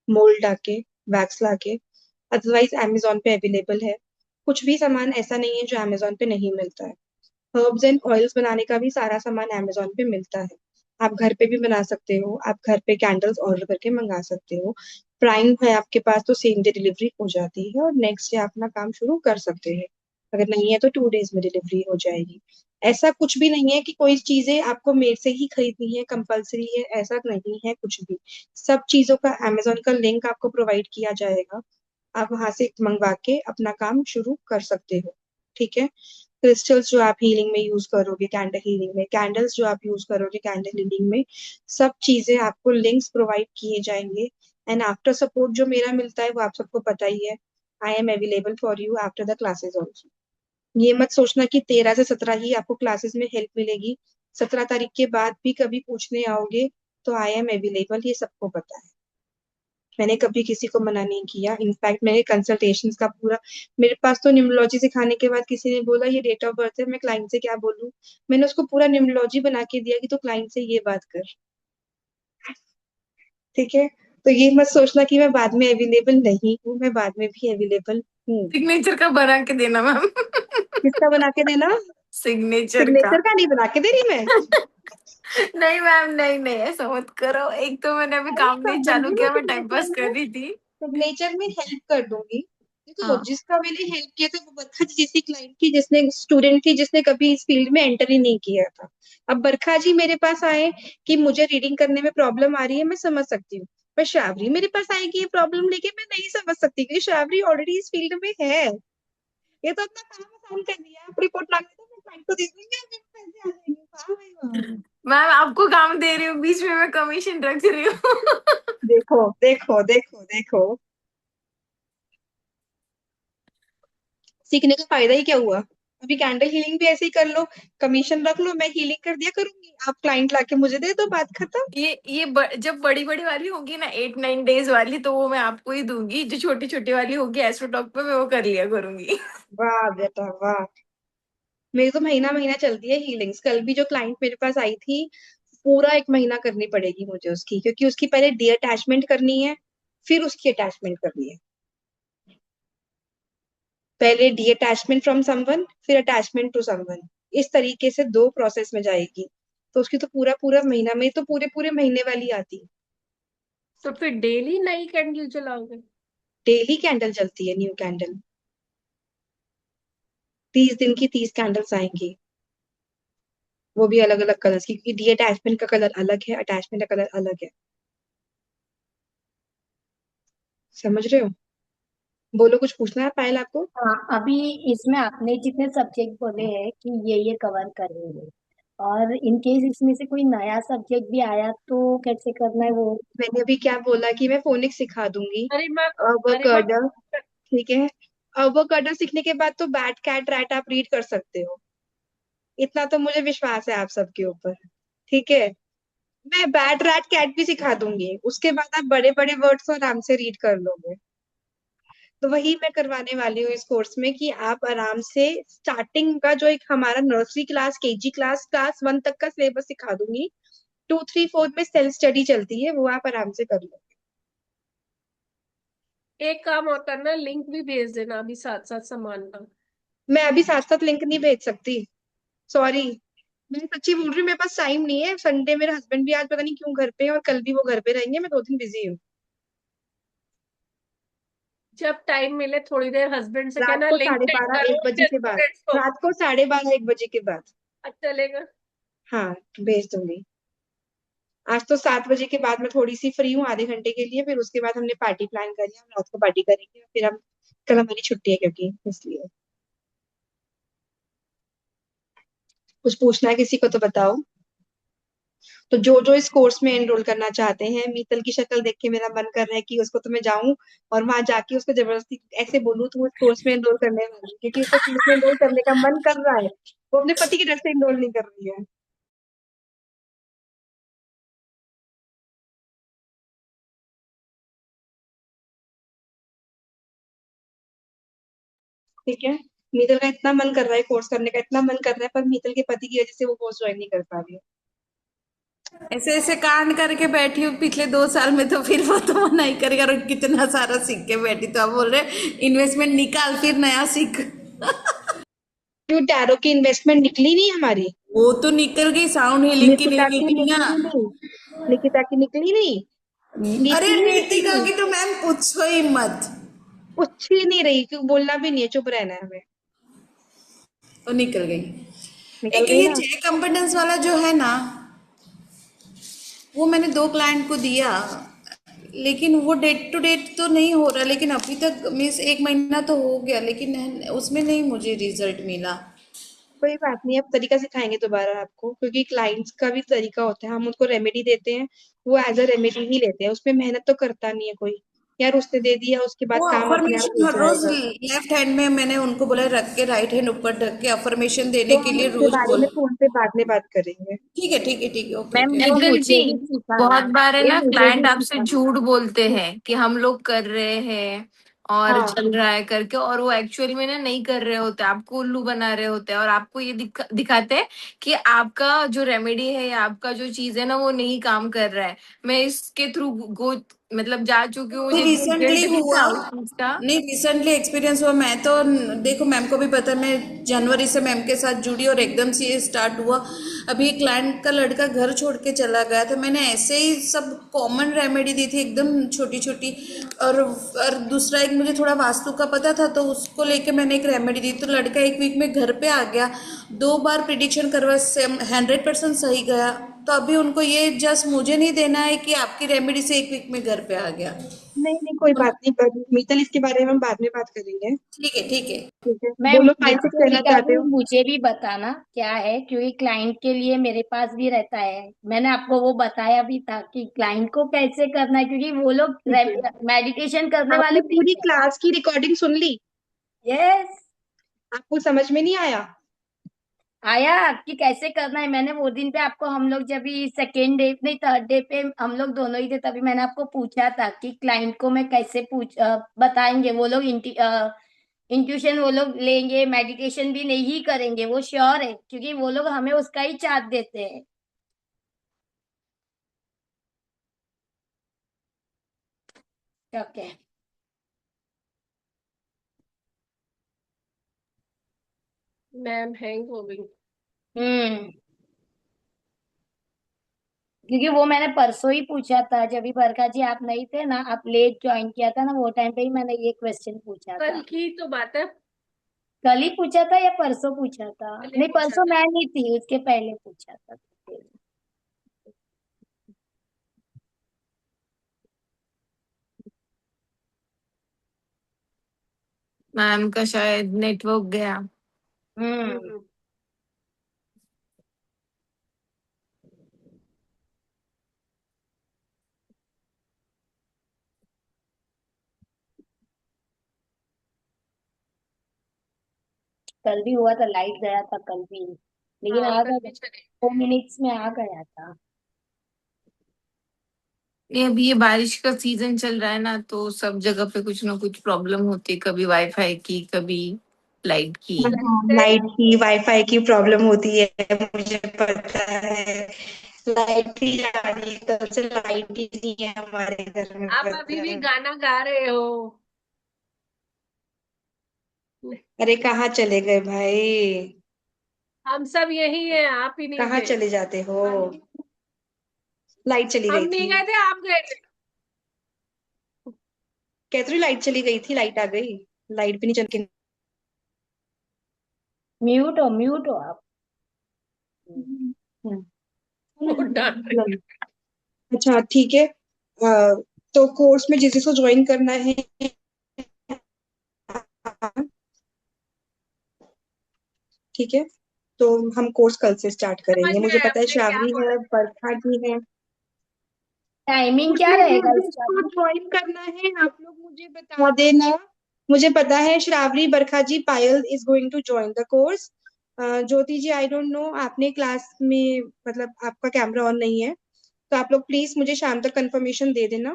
मोल्ड लाके, वैक्स लाके, अदरवाइज अमेजोन पे अवेलेबल है। कुछ भी सामान ऐसा नहीं है जो अमेजोन पे नहीं मिलता है। हर्ब्स एंड ऑयल्स बनाने का भी सारा सामान अमेजोन पे मिलता है। आप घर पे भी बना सकते हो, आप घर पे कैंडल्स ऑर्डर करके मंगा सकते हो। प्राइम है आपके पास तो सेम डे डिलीवरी हो जाती है और नेक्स्ट डे अपना काम शुरू कर सकते हैं। अगर नहीं है तो 2 days में डिलीवरी हो जाएगी। ऐसा कुछ भी नहीं है कि कोई चीजें आपको मेरे से ही खरीदनी है, कंपलसरी है, ऐसा नहीं है कुछ भी। सब चीजों का अमेजोन का लिंक आपको प्रोवाइड किया जाएगा, आप वहां से मंगवा के अपना काम शुरू कर सकते हो। ठीक है। क्रिस्टल्स जो आप हीलिंग में यूज करोगे, कैंडल हीलिंग में, कैंडल्स जो आप यूज करोगे कैंडल हीलिंग में, सब चीजें आपको लिंक्स प्रोवाइड किए जाएंगे। एंड आफ्टर सपोर्ट जो मेरा मिलता है वो आप सबको पता ही है। I am available for you after the classes also. ये मत सोचना कि 13 से 17 ही आपको क्लासेस में हेल्प मिलेगी, 17 तारीख के बाद भी कभी पूछने आओगे तो आई एम अवेलेबल, ये सबको पता है। मैंने कभी किसी को मना नहीं किया। इनफैक्ट मैंने कंसल्टेशंस का पूरा, मेरे पास तो न्यूमरोलॉजी सिखाने के बाद किसी ने बोला ये डेट ऑफ बर्थ है, मैं क्लाइंट से क्या बोलूं। मैंने उसको पूरा न्यूमरोलॉजी बना के दिया कि तो क्लाइंट से ये बात कर। ठीक है। तो ये मत सोचना कि मैं बाद में अवेलेबल नहीं हूँ, मैं बाद में भी अवेलेबल हूँ। सिग्नेचर का बना के देना मैम। किसका बना के देना? सिग्नेचर का। सिग्नेचर का नहीं बना के दे रही मैं। नहीं मैम, नहीं नहीं, ऐसा मत करो। एक तो मैंने अभी अरे काम नहीं कर चालू दूंगी मैं किया, मैं टाइम सिग्नेचर पास कर में, रही थी। सिग्नेचर में हेल्प कर दूंगी। देखो हाँ। जिसका मैंने हेल्प किया था वो बरखा जी जैसी क्लाइंट थी, जिसने स्टूडेंट थी, जिसने कभी इस फील्ड में एंटर ही नहीं किया था। अब बरखा जी मेरे पास आए कि मुझे रीडिंग करने में प्रॉब्लम आ रही है, मैं समझ सकती हूँ। पर शावरी मेरे पास आएगी ये प्रॉब्लम लेके, मैं नहीं समझ सकती क्योंकि शावरी ऑलरेडी इस फील्ड में है। ये तो अपना काम आसान कर दिया, आप रिपोर्ट ला के दो, मैं क्लाइंट को दे दूंगी, मेरे पैसे आ जाएंगे। वाह भाई वाह। मैम आपको काम दे रही हूँ, बीच में मैं कमीशन रख रही हूँ। देखो देखो देखो देखो, सीखने का फायदा ही क्या हुआ। अभी कैंडल हीलिंग भी ऐसे ही कर लो, कमीशन रख लो, मैं हीलिंग कर दिया करूंगी, आप क्लाइंट लाके मुझे दे दो, बात खत्म। जब बड़ी बड़ी वाली होगी ना, 8-9 डेज वाली, तो वो मैं आपको ही दूंगी। जो छोटी छोटी वाली होगी एस्ट्रोटॉक पे, मैं वो कर लिया करूंगी। वाह बेटा वाह। मेरी तो महीना महीना चलती है हीलिंग्स। कल भी जो क्लाइंट मेरे पास आई थी, पूरा एक महीना करनी पड़ेगी मुझे उसकी, क्योंकि उसकी पहले डी अटैचमेंट करनी है, फिर उसकी अटैचमेंट करनी है। पहले डी अटैचमेंट फ्रॉम समवन, फिर अटैचमेंट टू समवन, इस तरीके से 2 प्रोसेस में जाएगी। तो उसकी तो पूरा पूरा महीना में तो पूरे पूरे महीने वाली आती। तो फिर डेली नई कैंडल जलाओगे? डेली कैंडल जलती है, न्यू कैंडल। 30 दिन की 30 कैंडल्स आएंगी, वो भी अलग अलग कलर्स की, क्योंकि डी अटैचमेंट का कलर अलग है, अटैचमेंट का कलर अलग है। समझ रहे हो? बोलो, कुछ पूछना है पायल आपको? हाँ, अभी इसमें आपने जितने सब्जेक्ट बोले हैं कि ये कवर करेंगे, और इन केस इसमें से कोई नया सब्जेक्ट भी आया तो कैसे करना है वो? मैंने अभी क्या बोला कि मैं फोनिक्स सिखा दूंगी, अरे मैं वो अरे मैं कर्डल। ठीक है। एवोकाडो सीखने के बाद तो बैट कैट रैट आप रीड कर सकते हो। इतना तो मुझे विश्वास है आप सबके ऊपर। ठीक है, मैं बैट रैट कैट भी सिखा दूंगी, उसके बाद आप बड़े बड़े वर्ड्स को आराम से रीड कर लोगे। तो वही मैं करवाने वाली हूँ इस कोर्स में, कि आप आराम से स्टार्टिंग का जो एक हमारा nursery class, KG class, class 1 तक का सिलेबस सिखा दूंगी। 2 3 4 में सेल्फ स्टडी चलती है, वो आप आराम से कर लो। एक काम और करना, लिंक भी भेज देना अभी साथ साथ सामान का। मैं अभी साथ साथ लिंक नहीं भेज सकती, सॉरी। मैं सच्ची बोल रही हूँ, मेरे पास टाइम नहीं है। संडे मेरे हस्बैंड भी आज पता नहीं क्यों घर पे है, और कल भी वो घर पे रहेंगे। मैं 2 दिन बिजी हूँ। जब टाइम मिले थोड़ी देर हस्बैंड से रात कहना को लिंक साढ़े सेंड बारह करो एक बजे के बाद। स्टूडेंट्स को। रात को 12:30 1 बजे के बाद। अच्छा चलेगा। हाँ, भेज दूंगी। आज तो 7 बजे के बाद मैं थोड़ी सी फ्री हूँ, आधे घंटे के लिए। फिर उसके बाद हमने पार्टी प्लान करी है, हम रात को पार्टी करेंगे। फिर हम, कल हमारी छुट्टी है क्योंकि, इसलिए। कुछ पूछना है किसी को तो बताओ। तो जो जो इस कोर्स में एनरोल करना चाहते हैं, मीतल की शक्ल देख के मेरा मन कर रहा है कि उसको तो मैं जाऊं और वहां जाके उसको जबरदस्ती ऐसे बोलूं तो वो इस कोर्स में एनरोल करने वाली है, क्योंकि उसको कोर्स में एनरोल करने का मन कर रहा है। वो अपने पति की डर से एनरोल नहीं कर रही है। ठीक है, मीतल का इतना मन कर रहा है कोर्स करने का, इतना मन कर रहा है, पर मीतल के पति की वजह से वो कोर्स ज्वाइन नहीं कर पा रही है। ऐसे ऐसे कांड करके बैठी हूँ पिछले 2 साल में, तो फिर वो तो मना ही करेगा। और कितना सारा सीख के बैठी, तो आप बोल रहे इन्वेस्टमेंट निकाल फिर नया सीख। क्यों, टैरो की इन्वेस्टमेंट निकली नहीं हमारी? वो तो निकल गई, साउंड हीलिंग की नहीं निकिता की निकली ना। निकली नहीं? निकिता की निकली नहीं? अरे नीति नहीं नीतिका निकली? की तो मैम पूछो ही मत। कुछ ही नहीं रही, क्यों बोलना भी नहीं है, चुप रहना है हमें। वो निकल गई। निकल एक गई ये ना? जे कंपिटेंस वाला जो है ना, वो मैंने 2 क्लाइंट को दिया, लेकिन वो डेट टू डेट तो नहीं हो रहा। लेकिन अभी तक मीन्स 1 महीना तो हो गया, लेकिन उसमें नहीं मुझे रिजल्ट मिला। कोई बात नहीं, अब तरीका सिखाएंगे दोबारा आपको, क्योंकि क्लाइंट्स का भी तरीका होता है। हम उनको रेमेडी देते हैं, वो एज अ रेमेडी ही लेते हैं, उसमें मेहनत तो करता नहीं है कोई। यार उसने दे दिया, उसके बाद वो काम अपने आप अफर्मेशन हो हर रोज जाएगा। लेफ्ट हैंड में मैंने उनको बोला रख के, राइट हैंड ऊपर ढक के अफर्मेशन देने तो के हम लिए उसके रोज बारे बोल। में फोन पे बाद में बात करेंगे। ठीक है ठीक है ठीक है, ओके मैम ओके। वो मीतल जी, मुझे भी बहुत सिखाना। बार है ये ना मुझे क्लाइंट भी आपसे सिखाना। झूठ बोलते हैं कि हम लोग कर रहे हैं और हाँ, चल रहा है करके, और वो एक्चुअली में ना नहीं कर रहे होते, आपको उल्लू बना रहे होते हैं, और आपको ये दिखाते हैं कि आपका जो रेमेडी है या आपका जो चीज है ना वो नहीं काम कर रहा है। मैं इसके थ्रू गो मतलब जा चुकी हूँ, नहीं मुझे इतना रिसेंटली गिल्ट भी हुआ। था उस चीज का। नहीं रिसेंटली एक्सपीरियंस हुआ। मैं तो देखो मैम को भी पता है, मैं जनवरी से मैम के साथ जुड़ी और एकदम से ये स्टार्ट हुआ। अभी एक क्लाइंट का लड़का घर छोड़ के चला गया था, मैंने ऐसे ही सब कॉमन रेमेडी दी थी एकदम छोटी छोटी। और दूसरा एक मुझे थोड़ा वास्तु का पता था, तो उसको लेके मैंने एक रेमेडी दी, तो लड़का 1 वीक में घर पे आ गया। 2 बार प्रिडिक्शन करवा, 100% सही गया। तो अभी उनको ये जस्ट मुझे नहीं देना है कि आपकी रेमेडी से 1 वीक में घर पे आ गया। नहीं नहीं, कोई बात नहीं, पर मीतल इसके बारे में हम बाद में बात करेंगे। ठीक है ठीक है। ठीक है, मैम बोलो 5 6 इसके कहना चाहते रिगार्डिंग हो। मुझे भी बताना क्या है, क्योंकि क्लाइंट के लिए मेरे पास भी रहता है। मैंने आपको वो बताया भी था कि क्लाइंट को कैसे करना है, क्योंकि वो लोग ठीक है, मेडिटेशन करने वाले आपने नहीं पूरी है। क्लास की रिकॉर्डिंग सुन ली? यस। आपको समझ में नहीं आया? आया कि कैसे करना है। मैंने वो दिन पे आपको, हम लोग जब भी सेकेंड डे नहीं थर्ड डे पे हम लोग दोनों ही थे, तभी मैंने आपको पूछा था कि क्लाइंट को मैं कैसे बताएंगे। वो लोग इंट्यूशन वो लोग लेंगे, मेडिटेशन भी नहीं करेंगे, वो श्योर है, क्योंकि वो लोग हमें उसका ही चार्ट देते हैं। ओके। मैम हैंग हो गई। हम्म। क्योंकि वो मैंने परसों ही पूछा था, जब भी बरखा जी आप नहीं थे ना, आप लेट ज्वाइन किया था ना, वो टाइम पे ही मैंने ये क्वेश्चन पूछा कल था। की तो बात है। कल ही पूछा था या परसों पूछा था? पहले नहीं, पूछा परसों था। मैं नहीं थी, उसके पहले पूछा था। मैम का शायद नेटवर्क गया। हम्म। कल भी हुआ था, लाइट गया था कल भी, लेकिन हाँ आ कल गया भी था, चले। 2 मिनट्स में आ गया था। ये अभी ये बारिश का सीजन चल रहा है ना, तो सब जगह पे कुछ ना कुछ प्रॉब्लम होती है, कभी वाईफाई की, कभी लाइट की। लाइट की, वाईफाई की प्रॉब्लम होती है, मुझे पता है। लाइट ही जा रही है, कल से लाइट ही नहीं है हमारे घर में, आप पता अभी भी है। गाना गा रहे हो। अरे कहाँ चले गए भाई? हम सब यही हैं, आप ही नहीं कहाँ थे। चले जाते हो? लाइट चली हम गई नहीं थी। गए थे, आप गए थे। कहते रही लाइट चली गई थी, लाइट आ गई। लाइट भी नहीं चमकी। म्यूट हो आप। वो डांट रहे। अच्छा ठीक है। तो कोर्स में जिस जिसको ज्वाइन करना है, ठीक है, तो हम कोर्स कल से स्टार्ट समझ करेंगे। में मुझे आया पता है आपने क्या श्रावणी बोला। है, बरखा जी है। टाइमिंग कोर्स क्या में जिस रहेगा इसका जिसको भी? ज्वाइन करना है, आप लोग मुझे बता देना। मुझे पता है Shravani, Barkha ji, Payal is going to join the course. Jyoti ji, I don't know, आपने क्लास में, मतलब आपका कैमरा ऑन नहीं है, तो आप लोग प्लीज मुझे शाम तक कंफर्मेशन दे देना।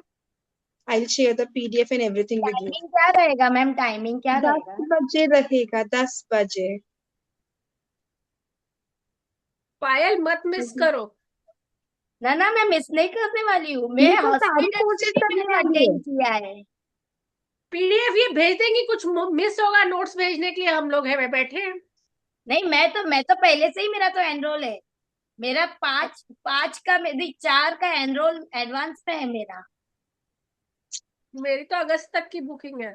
I will share the PDF and everything with you. Timing क्या रहेगा मैम, टाइमिंग क्या 10 रहेगा? बजे रहेगा, 10 बजे। पायल मत मिस करो। ना ना, मैं मिस नहीं करने वाली हूँ, मैं ये तो सारी हॉस्पिटल से कोर्सेज भी करने मैंने वाली है। अटेंड किया है। पीडीएफ ये भेज देंगी, कुछ मिस होगा नोट्स भेजने के लिए हम लोग है बैठे हैं। नहीं, मैं तो पहले से ही, मेरा तो एनरोल है। मेरा पांच पांच का, मेरी 4 का एनरोल एडवांस में है मेरा। मेरी तो अगस्त तक की बुकिंग है।